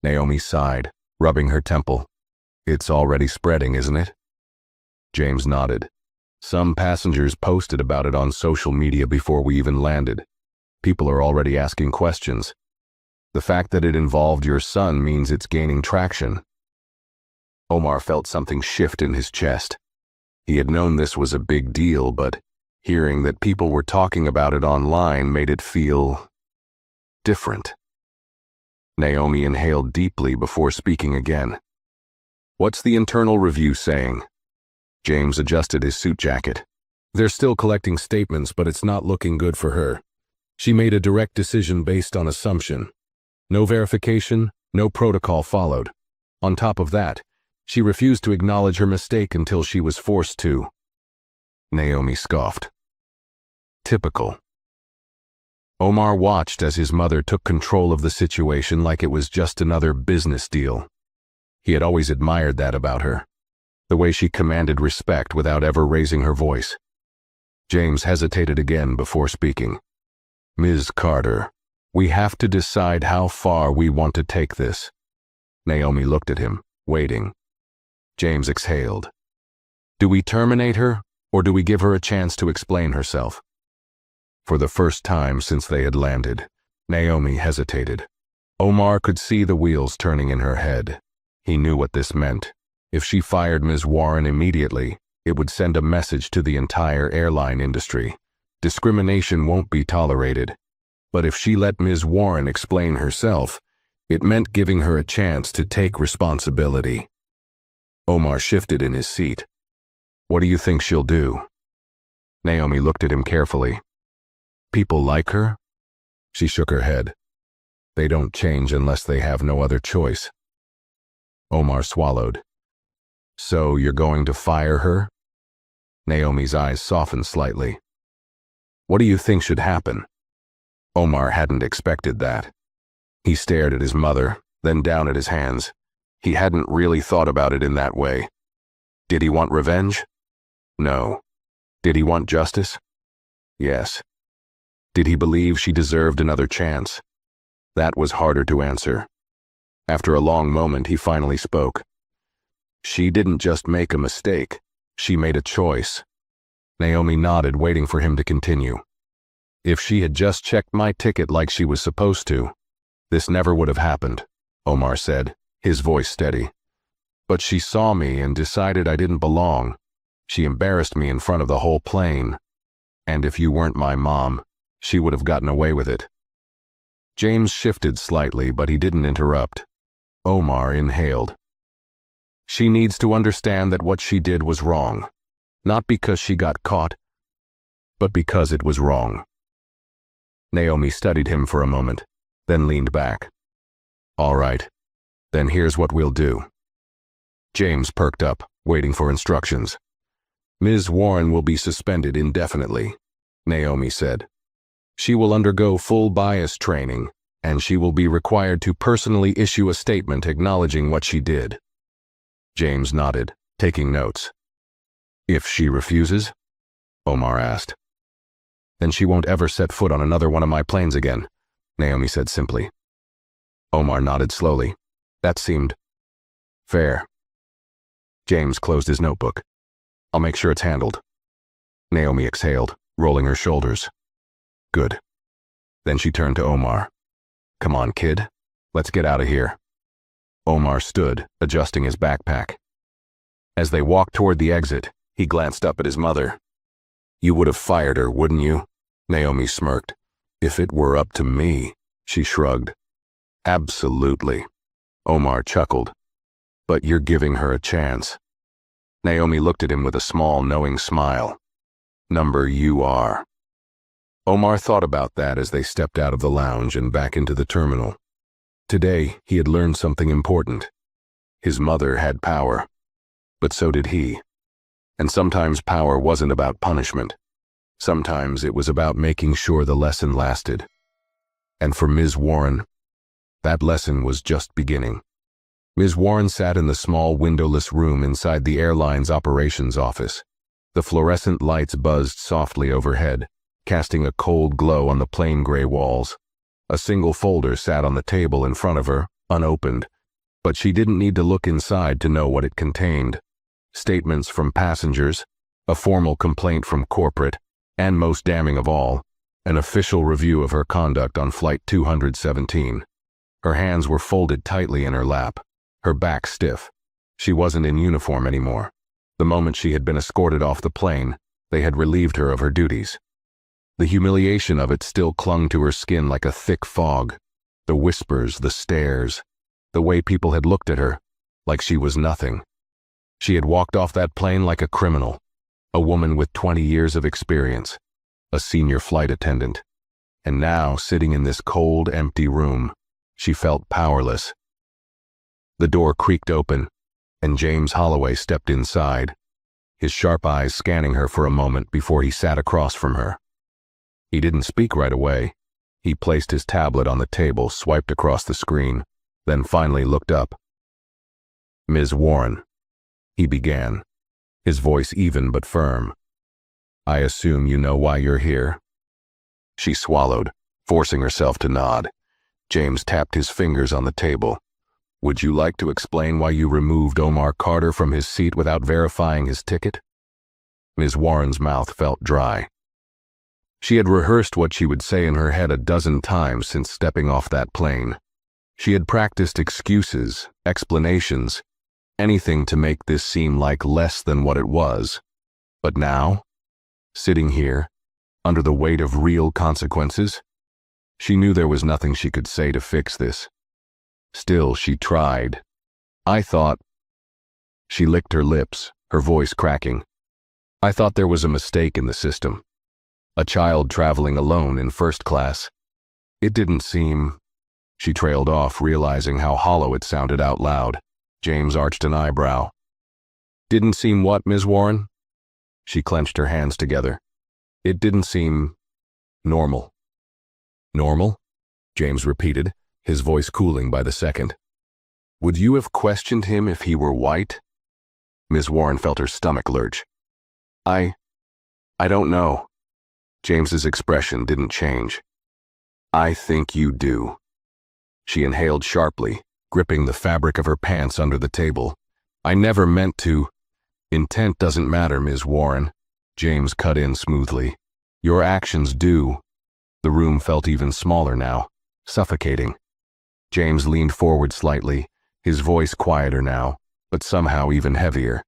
S1: Naomi sighed, rubbing her temple. It's already spreading, isn't it? James nodded. Some passengers posted about it on social media before we even landed. People are already asking questions. The fact that it involved your son means it's gaining traction. Omar felt something shift in his chest. He had known this was a big deal, but hearing that people were talking about it online made it feel different. Naomi inhaled deeply before speaking again. What's the internal review saying? James adjusted his suit jacket. They're still collecting statements, but it's not looking good for her. She made a direct decision based on assumption. No verification, no protocol followed. On top of that, she refused to acknowledge her mistake until she was forced to. Naomi scoffed. Typical. Omar watched as his mother took control of the situation like it was just another business deal. He had always admired that about her, the way she commanded respect without ever raising her voice. James hesitated again before speaking. Ms. Carter, we have to decide how far we want to take this. Naomi looked at him, waiting. James exhaled. Do we terminate her, or do we give her a chance to explain herself? For the first time since they had landed, Naomi hesitated. Omar could see the wheels turning in her head. He knew what this meant. If she fired Ms. Warren immediately, it would send a message to the entire airline industry. Discrimination won't be tolerated. But if she let Ms. Warren explain herself, it meant giving her a chance to take responsibility. Omar shifted in his seat. What do you think she'll do? Naomi looked at him carefully. People like her? She shook her head. They don't change unless they have no other choice. Omar swallowed. So you're going to fire her? Naomi's eyes softened slightly. What do you think should happen? Omar hadn't expected that. He stared at his mother, then down at his hands. He hadn't really thought about it in that way. Did he want revenge? No. Did he want justice? Yes. Did he believe she deserved another chance? That was harder to answer. After a long moment, he finally spoke. She didn't just make a mistake. She made a choice. Naomi nodded, waiting for him to continue. If she had just checked my ticket like she was supposed to, this never would have happened, Omar said, his voice steady. But she saw me and decided I didn't belong. She embarrassed me in front of the whole plane. And if you weren't my mom, she would have gotten away with it. James shifted slightly, but he didn't interrupt. Omar inhaled. She needs to understand that what she did was wrong. Not because she got caught, but because it was wrong. Naomi studied him for a moment, then leaned back. All right, then here's what we'll do. James perked up, waiting for instructions. Ms. Warren will be suspended indefinitely, Naomi said. She will undergo full bias training, and she will be required to personally issue a statement acknowledging what she did. James nodded, taking notes. If she refuses? Omar asked. Then she won't ever set foot on another one of my planes again, Naomi said simply. Omar nodded slowly. That seemed fair. James closed his notebook. I'll make sure it's handled. Naomi exhaled, rolling her shoulders. Good. Then she turned to Omar. Come on, kid. Let's get out of here. Omar stood, adjusting his backpack. As they walked toward the exit, he glanced up at his mother. You would have fired her, wouldn't you? Naomi smirked. If it were up to me, she shrugged. Absolutely. Omar chuckled. But you're giving her a chance. Naomi looked at him with a small, knowing smile. number you are. Omar thought about that as they stepped out of the lounge and back into the terminal. Today, he had learned something important. His mother had power, but so did he. And sometimes power wasn't about punishment. Sometimes it was about making sure the lesson lasted. And for Ms. Warren, that lesson was just beginning. Ms. Warren sat in the small windowless room inside the airline's operations office. The fluorescent lights buzzed softly overhead, casting a cold glow on the plain gray walls. A single folder sat on the table in front of her, unopened, but she didn't need to look inside to know what it contained. Statements from passengers, a formal complaint from corporate, and most damning of all, an official review of her conduct on Flight 217. Her hands were folded tightly in her lap, her back stiff. She wasn't in uniform anymore. The moment she had been escorted off the plane, they had relieved her of her duties. The humiliation of it still clung to her skin like a thick fog. The whispers, the stares, the way people had looked at her, like she was nothing. She had walked off that plane like a criminal, a woman with 20 years of experience, a senior flight attendant. And now, sitting in this cold, empty room, she felt powerless. The door creaked open, and James Holloway stepped inside, his sharp eyes scanning her for a moment before he sat across from her. He didn't speak right away. He placed his tablet on the table, swiped across the screen, then finally looked up. "Ms. Warren," he began, his voice even but firm. "I assume you know why you're here?" She swallowed, forcing herself to nod. James tapped his fingers on the table. "Would you like to explain why you removed Omar Carter from his seat without verifying his ticket?" Ms. Warren's mouth felt dry. She had rehearsed what she would say in her head a dozen times since stepping off that plane. She had practiced excuses, explanations, anything to make this seem like less than what it was. But now, sitting here, under the weight of real consequences, she knew there was nothing she could say to fix this. Still, she tried. "I thought—" She licked her lips, her voice cracking. "I thought there was a mistake in the system. A child traveling alone in first class. It didn't seem—" She trailed off, realizing how hollow it sounded out loud. James arched an eyebrow. "Didn't seem what, Ms. Warren?" She clenched her hands together. "It didn't seem normal." "Normal?" James repeated, his voice cooling by the second. "Would you have questioned him if he were white?" Ms. Warren felt her stomach lurch. I don't know." James's expression didn't change. "I think you do." She inhaled sharply, gripping the fabric of her pants under the table. "I never meant to—" "Intent doesn't matter, Ms. Warren," James cut in smoothly. "Your actions do." The room felt even smaller now, suffocating. James leaned forward slightly, his voice quieter now, but somehow even heavier.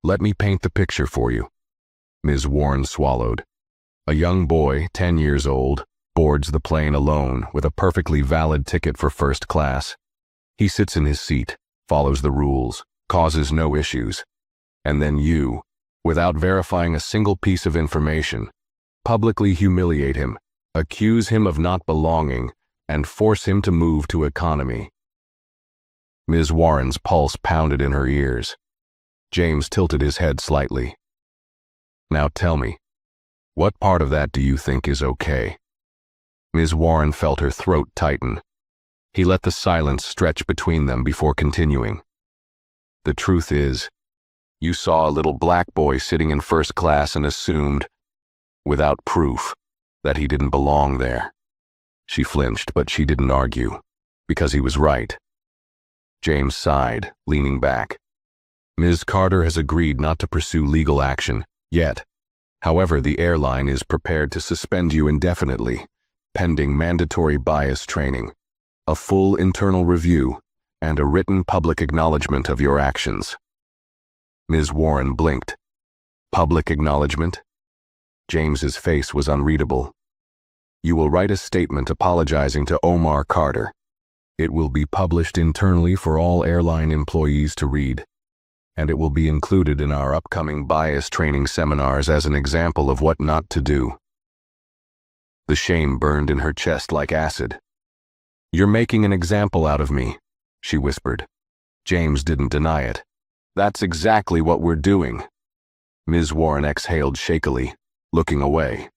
S1: "Let me paint the picture for you." Ms. Warren swallowed. A young boy, 10 years old, boards the plane alone with a perfectly valid ticket for first class. He sits in his seat, follows the rules, causes no issues. And then you, without verifying a single piece of information, publicly humiliate him, accuse him of not belonging, and force him to move to economy. Ms. Warren's pulse pounded in her ears. James tilted his head slightly. "Now tell me, what part of that do you think is okay?" Ms. Warren felt her throat tighten. He let the silence stretch between them before continuing. "The truth is, you saw a little black boy sitting in first class and assumed, without proof, that he didn't belong there." She flinched, but she didn't argue, because he was right. James sighed, leaning back. "Ms. Carter has agreed not to pursue legal action, yet. However, the airline is prepared to suspend you indefinitely, pending mandatory bias training, a full internal review, and a written public acknowledgement of your actions." Ms. Warren blinked. "Public acknowledgement?" James's face was unreadable. "You will write a statement apologizing to Omar Carter. It will be published internally for all airline employees to read. and it will be included in our upcoming bias training seminars as an example of what not to do. The shame burned in her chest like acid. "You're making an example out of me," she whispered. James didn't deny it. "That's exactly what we're doing." Ms. Warren exhaled shakily, looking away.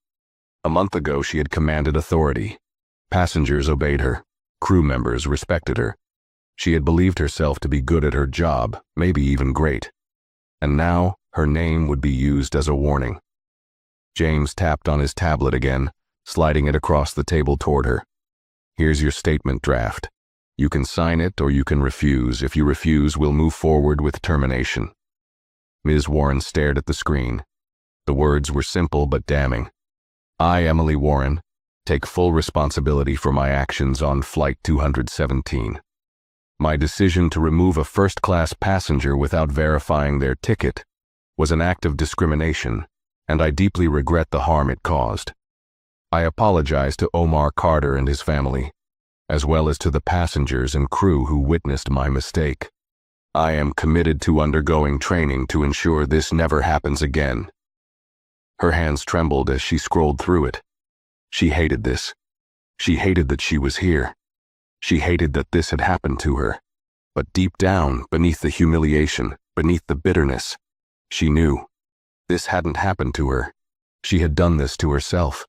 S1: A month ago she had commanded authority. Passengers obeyed her. Crew members respected her. She had believed herself to be good at her job, maybe even great. And now her name would be used as a warning. James tapped on his tablet again, sliding it across the table toward her. "Here's your statement draft. You can sign it or you can refuse. If you refuse, we'll move forward with termination." Ms. Warren stared at the screen. The words were simple but damning. "I, Emily Warren, take full responsibility for my actions on Flight 217. My decision to remove a first-class passenger without verifying their ticket was an act of discrimination, and I deeply regret the harm it caused. I apologize to Omar Carter and his family, as well as to the passengers and crew who witnessed my mistake. I am committed to undergoing training to ensure this never happens again." Her hands trembled as she scrolled through it. She hated this. She hated that she was here. She hated that this had happened to her. But deep down, beneath the humiliation, beneath the bitterness, she knew this hadn't happened to her. She had done this to herself.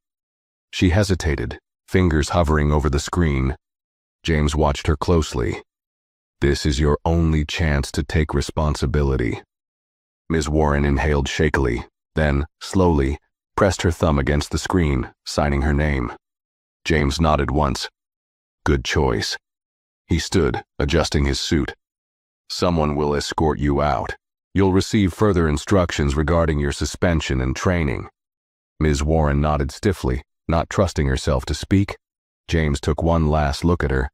S1: She hesitated, fingers hovering over the screen. James watched her closely. "This is your only chance to take responsibility." Ms. Warren inhaled shakily, then, slowly, pressed her thumb against the screen, signing her name. James nodded once. "Good choice." He stood, adjusting his suit. "Someone will escort you out. You'll receive further instructions regarding your suspension and training." Ms. Warren nodded stiffly, not trusting herself to speak. James took one last look at her.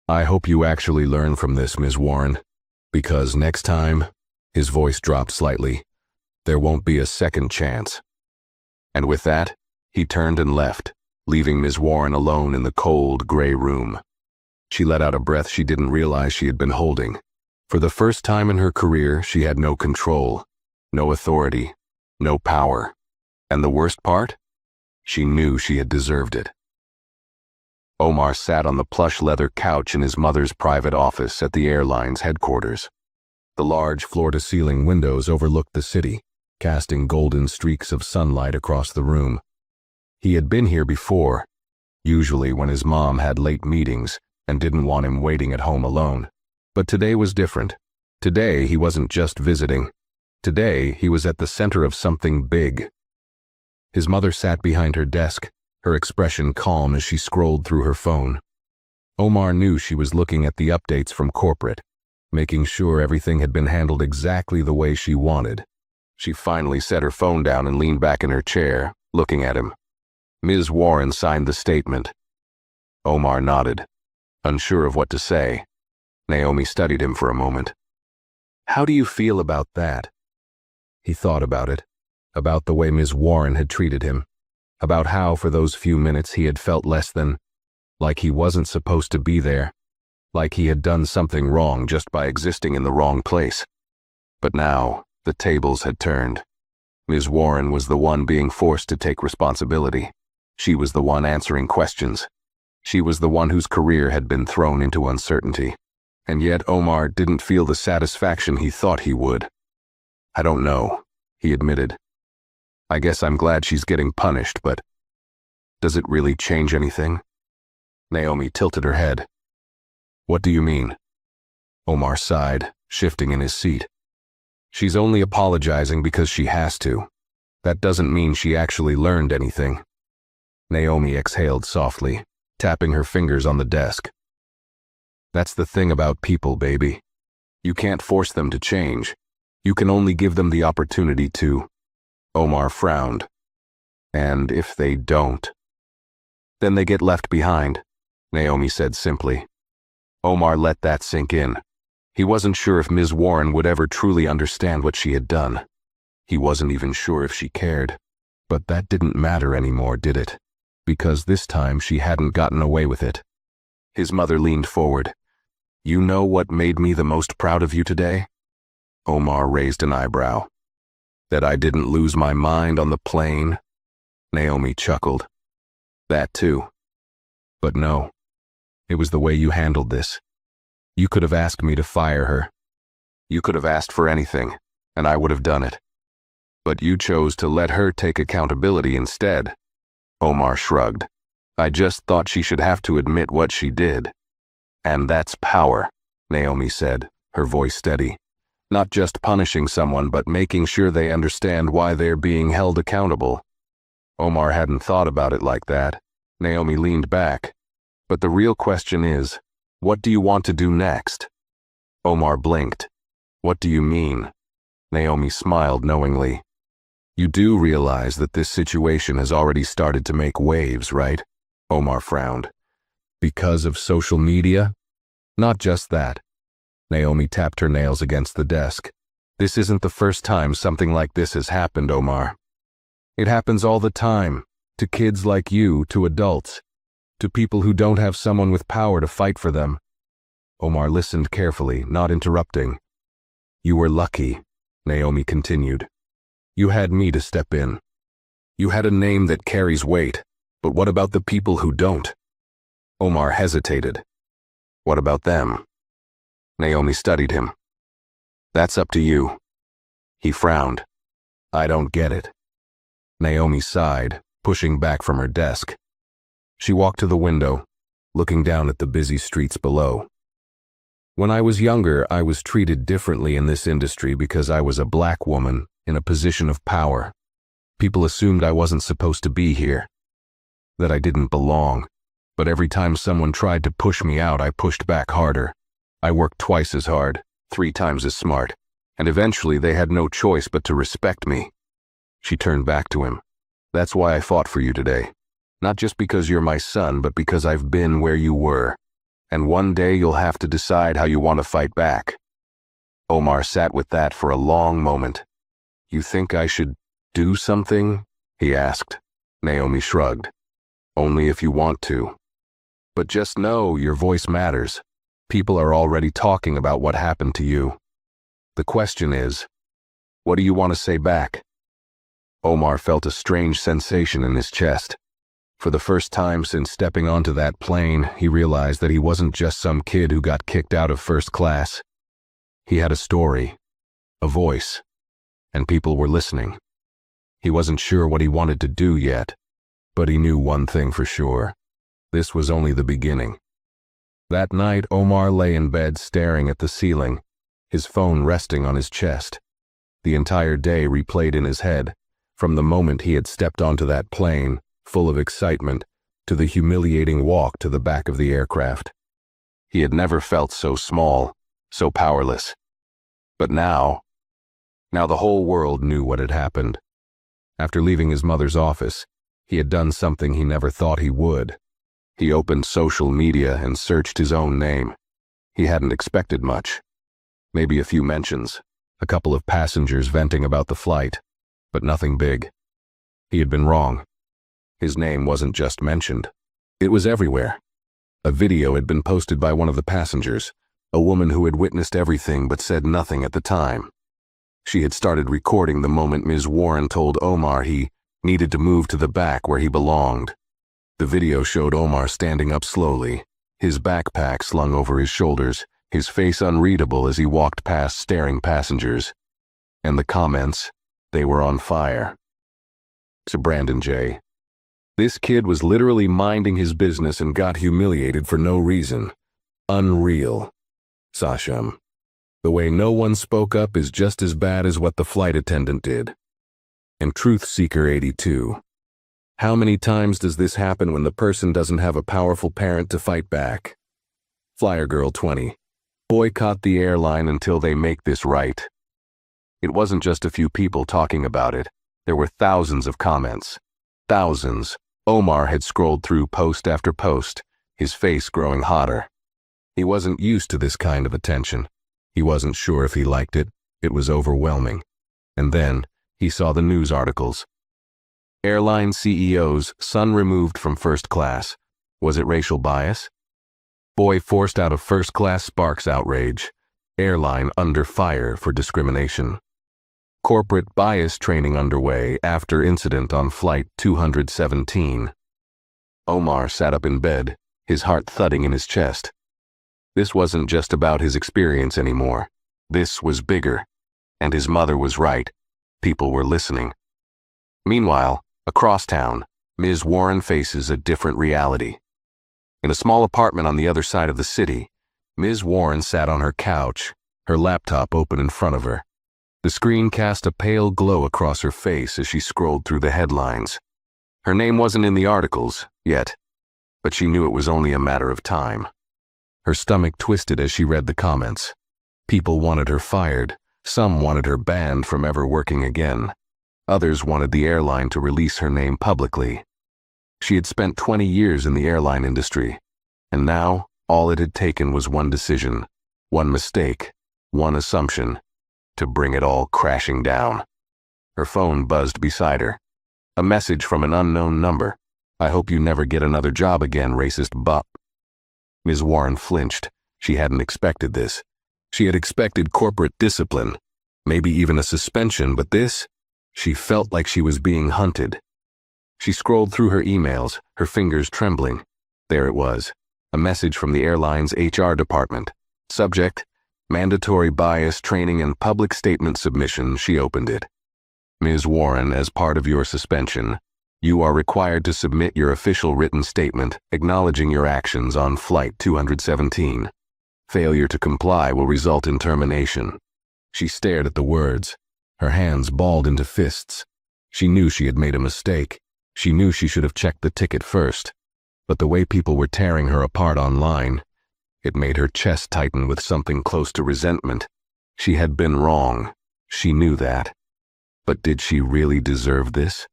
S1: "I hope you actually learn from this, Ms. Warren, because next time," his voice dropped slightly, "there won't be a second chance." And with that, he turned and left, leaving Ms. Warren alone in the cold, gray room. She let out a breath she didn't realize she had been holding. For the first time in her career, she had no control, no authority, no power. And the worst part? She knew she had deserved it. Omar sat on the plush leather couch in his mother's private office at the airline's headquarters. The large floor-to-ceiling windows overlooked the city, casting golden streaks of sunlight across the room. He had been here before, usually when his mom had late meetings and didn't want him waiting at home alone. But today was different. Today he wasn't just visiting. Today he was at the center of something big. His mother sat behind her desk, her expression calm as she scrolled through her phone. Omar knew she was looking at the updates from corporate, making sure everything had been handled exactly the way she wanted. She finally set her phone down and leaned back in her chair, looking at him. Ms. Warren signed the statement. Omar nodded, unsure of what to say. Naomi studied him for a moment. "How do you feel about that?" He thought about it, about the way Ms. Warren had treated him, about how for those few minutes he had felt less than, like he wasn't supposed to be there, like he had done something wrong just by existing in the wrong place. But now, the tables had turned. Ms. Warren was the one being forced to take responsibility. She was the one answering questions. She was the one whose career had been thrown into uncertainty. And yet Omar didn't feel the satisfaction he thought he would. "I don't know," he admitted. "I guess I'm glad she's getting punished, but does it really change anything?" Naomi tilted her head. "What do you mean?" Omar sighed, shifting in his seat. "She's only apologizing because she has to. That doesn't mean she actually learned anything." Naomi exhaled softly, tapping her fingers on the desk. "That's the thing about people, baby. You can't force them to change. You can only give them the opportunity to." Omar frowned. "And if they don't?" "Then they get left behind," Naomi said simply. Omar let that sink in. He wasn't sure if Ms. Warren would ever truly understand what she had done. He wasn't even sure if she cared. But that didn't matter anymore, did it? Because this time she hadn't gotten away with it. His mother leaned forward. "You know what made me the most proud of you today?" Omar raised an eyebrow. That I didn't lose my mind on the plane? Naomi chuckled. That too. But no. It was the way you handled this. You could have asked me to fire her. You could have asked for anything, and I would have done it. But you chose to let her take accountability instead. Omar shrugged. I just thought she should have to admit what she did. And that's power, Naomi said, her voice steady. Not just punishing someone, but making sure they understand why they're being held accountable. Omar hadn't thought about it like that. Naomi leaned back. But the real question is, what do you want to do next? Omar blinked. What do you mean? Naomi smiled knowingly. You do realize that this situation has already started to make waves, right? Omar frowned. Because of social media? Not just that. Naomi tapped her nails against the desk. This isn't the first time something like this has happened, Omar. It happens all the time, to kids like you, to adults, to people who don't have someone with power to fight for them. Omar listened carefully, not interrupting. You were lucky, Naomi continued. You had me to step in. You had a name that carries weight, but what about the people who don't? Omar hesitated. What about them? Naomi studied him. That's up to you. He frowned. I don't get it. Naomi sighed, pushing back from her desk. She walked to the window, looking down at the busy streets below. When I was younger, I was treated differently in this industry because I was a black woman in a position of power. People assumed I wasn't supposed to be here, that I didn't belong. But every time someone tried to push me out, I pushed back harder. I worked twice as hard, 3 times as smart, and eventually they had no choice but to respect me. She turned back to him. That's why I fought for you today. Not just because you're my son, but because I've been where you were. And one day you'll have to decide how you want to fight back. Omar sat with that for a long moment. You think I should do something? He asked. Naomi shrugged. Only if you want to. But just know your voice matters. People are already talking about what happened to you. The question is, what do you want to say back? Omar felt a strange sensation in his chest. For the first time since stepping onto that plane, he realized that he wasn't just some kid who got kicked out of first class. He had a story, a voice, and people were listening. He wasn't sure what he wanted to do yet, but he knew one thing for sure. This was only the beginning. That night, Omar lay in bed staring at the ceiling, his phone resting on his chest. The entire day replayed in his head, from the moment he had stepped onto that plane, full of excitement, to the humiliating walk to the back of the aircraft. He had never felt so small, so powerless. But now the whole world knew what had happened. After leaving his mother's office, he had done something he never thought he would. He opened social media and searched his own name. He hadn't expected much. Maybe a few mentions, a couple of passengers venting about the flight, but nothing big. He had been wrong. His name wasn't just mentioned. It was everywhere. A video had been posted by one of the passengers, a woman who had witnessed everything but said nothing at the time. She had started recording the moment Ms. Warren told Omar he needed to move to the back where he belonged. The video showed Omar standing up slowly, his backpack slung over his shoulders, his face unreadable as he walked past staring passengers. And the comments, they were on fire. To Brandon J. This kid was literally minding his business and got humiliated for no reason. Unreal. Sasham. The way no one spoke up is just as bad as what the flight attendant did. And Truth Seeker 82. How many times does this happen when the person doesn't have a powerful parent to fight back? Flyer Girl 20. Boycott the airline until they make this right. It wasn't just a few people talking about it. There were thousands of comments. Thousands. Omar had scrolled through post after post, his face growing hotter. He wasn't used to this kind of attention. He wasn't sure if he liked it. It was overwhelming. And then he saw the news articles. Airline CEO's son removed from first class. Was it racial bias? Boy forced out of first class sparks outrage. Airline under fire for discrimination. Corporate bias training underway after incident on Flight 217. Omar sat up in bed, his heart thudding in his chest. This wasn't just about his experience anymore. This was bigger. And his mother was right. People were listening. Meanwhile, across town, Ms. Warren faces a different reality. In a small apartment on the other side of the city, Ms. Warren sat on her couch, her laptop open in front of her. The screen cast a pale glow across her face as she scrolled through the headlines. Her name wasn't in the articles, yet, but she knew it was only a matter of time. Her stomach twisted as she read the comments. People wanted her fired. Some wanted her banned from ever working again. Others wanted the airline to release her name publicly. She had spent 20 years in the airline industry, and now all it had taken was one decision, one mistake, one assumption, to bring it all crashing down. Her phone buzzed beside her. A message from an unknown number. "I hope you never get another job again, racist butt." Ms. Warren flinched. She hadn't expected this. She had expected corporate discipline, maybe even a suspension, but this? She felt like she was being hunted. She scrolled through her emails, her fingers trembling. There it was, a message from the airline's HR department. Subject, mandatory bias training and public statement submission. She opened it. Ms. Warren, as part of your suspension, you are required to submit your official written statement acknowledging your actions on Flight 217. Failure to comply will result in termination. She stared at the words, her hands balled into fists. She knew she had made a mistake. She knew she should have checked the ticket first. But the way people were tearing her apart online, it made her chest tighten with something close to resentment. She had been wrong. She knew that. But did she really deserve this?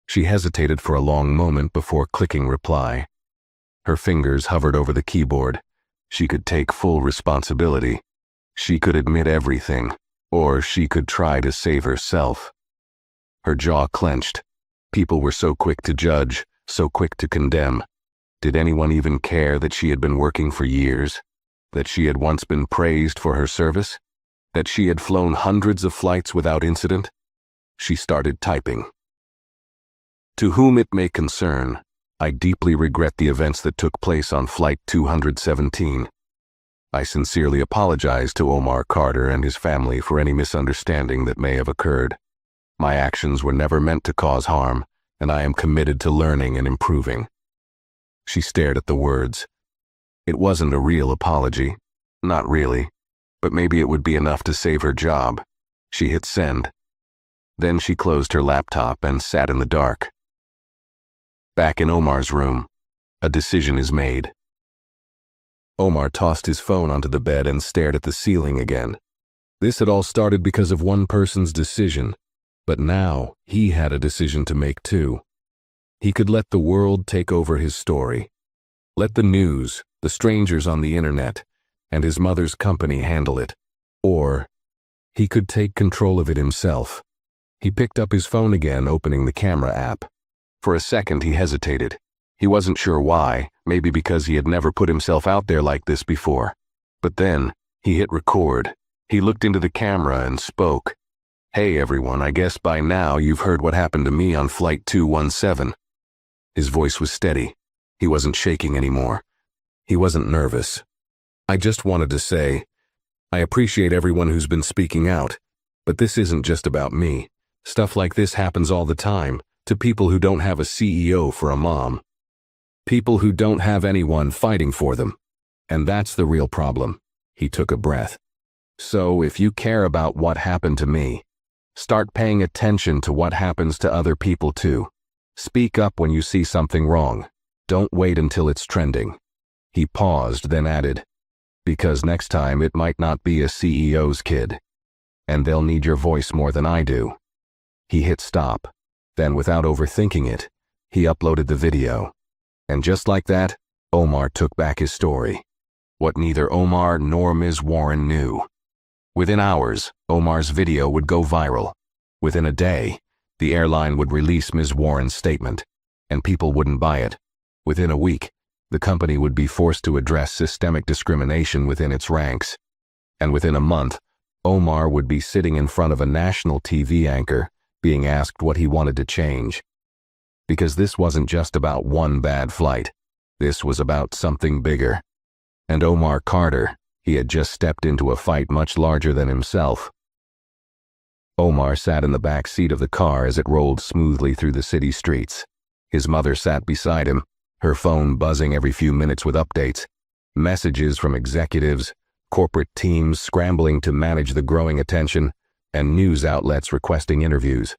S1: She hesitated for a long moment before clicking reply. Her fingers hovered over the keyboard. She could take full responsibility. She could admit everything, or she could try to save herself. Her jaw clenched. People were so quick to judge, so quick to condemn. Did anyone even care that she had been working for years? That she had once been praised for her service? That she had flown hundreds of flights without incident? She started typing. To whom it may concern, I deeply regret the events that took place on Flight 217. I sincerely apologize to Omar Carter and his family for any misunderstanding that may have occurred. My actions were never meant to cause harm, and I am committed to learning and improving. She stared at the words. It wasn't a real apology. Not really. But maybe it would be enough to save her job. She hit send. Then she closed her laptop and sat in the dark. Back in Omar's room, a decision is made. Omar tossed his phone onto the bed and stared at the ceiling again. This had all started because of one person's decision, but now he had a decision to make too. He could let the world take over his story. Let the news, the strangers on the internet, and his mother's company handle it. Or he could take control of it himself. He picked up his phone again, opening the camera app. For a second he hesitated. He wasn't sure why, maybe because he had never put himself out there like this before. But then, he hit record. He looked into the camera and spoke. Hey everyone, I guess by now you've heard what happened to me on Flight 217. His voice was steady. He wasn't shaking anymore. He wasn't nervous. I just wanted to say, I appreciate everyone who's been speaking out, but this isn't just about me. Stuff like this happens all the time, to people who don't have a CEO for a mom. People who don't have anyone fighting for them. And that's the real problem. He took a breath. So if you care about what happened to me, start paying attention to what happens to other people too. Speak up when you see something wrong. Don't wait until it's trending. He paused, then added, because next time it might not be a CEO's kid. And they'll need your voice more than I do. He hit stop. Then, without overthinking it, he uploaded the video. And just like that, Omar took back his story. What neither Omar nor Ms. Warren knew. Within hours, Omar's video would go viral. Within a day, the airline would release Ms. Warren's statement, and people wouldn't buy it. Within a week, the company would be forced to address systemic discrimination within its ranks. And within a month, Omar would be sitting in front of a national TV anchor, being asked what he wanted to change. Because this wasn't just about one bad flight. This was about something bigger. And Omar Carter, he had just stepped into a fight much larger than himself. Omar sat in the back seat of the car as it rolled smoothly through the city streets. His mother sat beside him, her phone buzzing every few minutes with updates, messages from executives, corporate teams scrambling to manage the growing attention, and news outlets requesting interviews.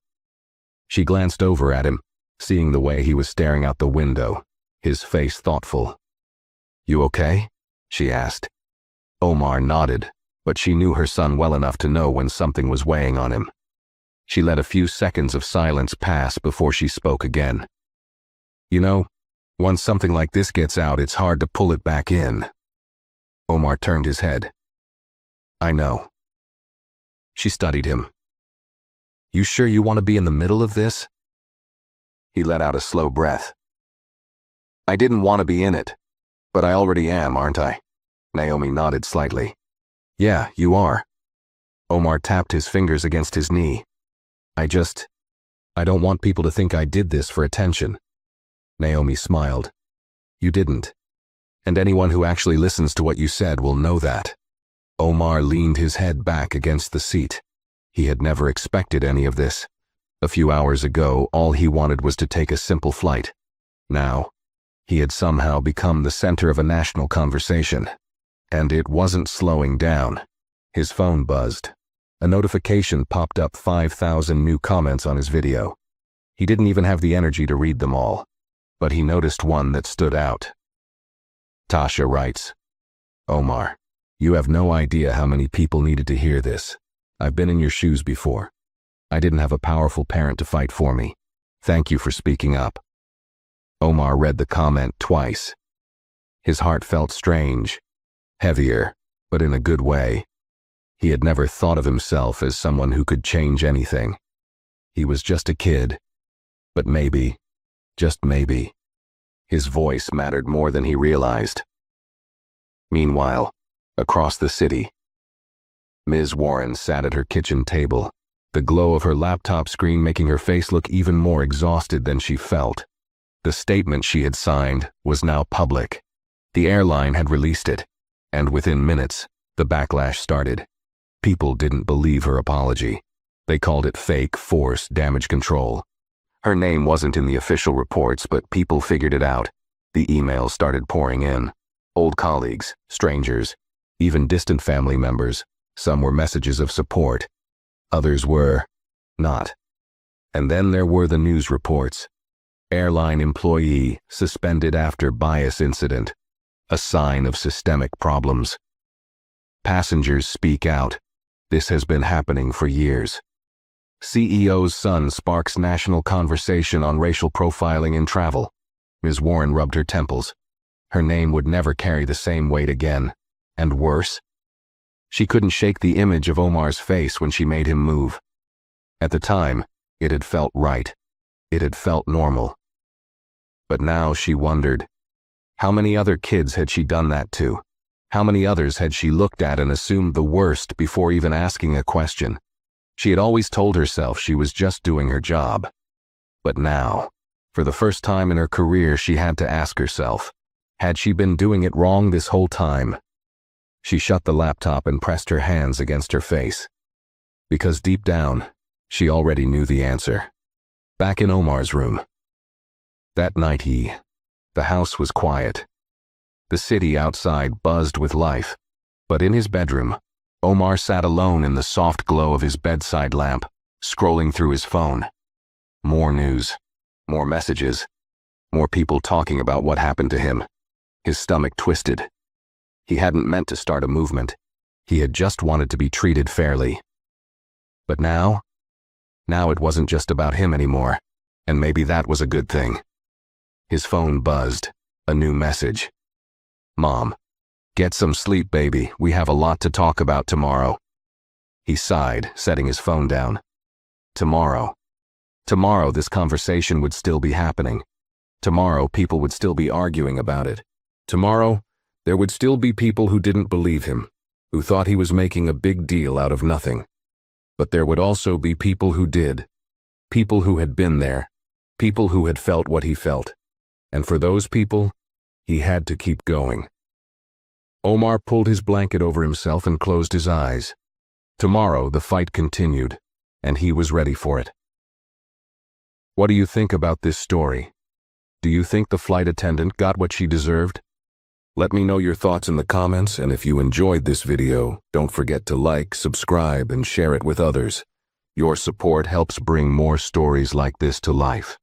S1: She glanced over at him, seeing the way he was staring out the window, his face thoughtful. "You okay?" she asked. Omar nodded, but she knew her son well enough to know when something was weighing on him. She let a few seconds of silence pass before she spoke again. "You know, once something like this gets out, it's hard to pull it back in." Omar turned his head. "I know." She studied him. "You sure you want to be in the middle of this?" He let out a slow breath. "I didn't want to be in it, but I already am, aren't I?" Naomi nodded slightly. "Yeah, you are." Omar tapped his fingers against his knee. I don't want people to think I did this for attention." Naomi smiled. "You didn't. And anyone who actually listens to what you said will know that." Omar leaned his head back against the seat. He had never expected any of this. A few hours ago, all he wanted was to take a simple flight. Now, he had somehow become the center of a national conversation. And it wasn't slowing down. His phone buzzed. A notification popped up 5,000 new comments on his video. He didn't even have the energy to read them all. But he noticed one that stood out. Tasha writes, "Omar, you have no idea how many people needed to hear this. I've been in your shoes before. I didn't have a powerful parent to fight for me. Thank you for speaking up." Omar read the comment twice. His heart felt strange, heavier, but in a good way. He had never thought of himself as someone who could change anything. He was just a kid. But maybe, just maybe, his voice mattered more than he realized. Meanwhile, across the city, Ms. Warren sat at her kitchen table, the glow of her laptop screen making her face look even more exhausted than she felt. The statement she had signed was now public. The airline had released it, and within minutes, the backlash started. People didn't believe her apology. They called it fake, forced damage control. Her name wasn't in the official reports, but people figured it out. The emails started pouring in. Old colleagues, strangers, even distant family members. Some were messages of support. Others were not. And then there were the news reports. Airline employee suspended after bias incident. A sign of systemic problems. Passengers speak out. This has been happening for years. CEO's son sparks national conversation on racial profiling in travel. Ms. Warren rubbed her temples. Her name would never carry the same weight again. And worse, she couldn't shake the image of Omar's face when she made him move. At the time, it had felt right. It had felt normal. But now she wondered, how many other kids had she done that to? How many others had she looked at and assumed the worst before even asking a question? She had always told herself she was just doing her job. But now, for the first time in her career, she had to ask herself, had she been doing it wrong this whole time? She shut the laptop and pressed her hands against her face. Because deep down, she already knew the answer. Back in Omar's room. That night the house was quiet. The city outside buzzed with life. But in his bedroom, Omar sat alone in the soft glow of his bedside lamp, scrolling through his phone. More news, more messages, more people talking about what happened to him. His stomach twisted. He hadn't meant to start a movement. He had just wanted to be treated fairly. But now it wasn't just about him anymore, and maybe that was a good thing. His phone buzzed, a new message. "Mom, get some sleep, baby. We have a lot to talk about tomorrow." He sighed, setting his phone down. Tomorrow. Tomorrow this conversation would still be happening. Tomorrow people would still be arguing about it. Tomorrow there would still be people who didn't believe him. who thought he was making a big deal out of nothing. But there would also be people who did. People who had been there. People who had felt what he felt. And for those people, he had to keep going. Omar pulled his blanket over himself and closed his eyes. Tomorrow, the fight continued, and he was ready for it. What do you think about this story? Do you think the flight attendant got what she deserved? Let me know your thoughts in the comments, and if you enjoyed this video, don't forget to like, subscribe, and share it with others. Your support helps bring more stories like this to life.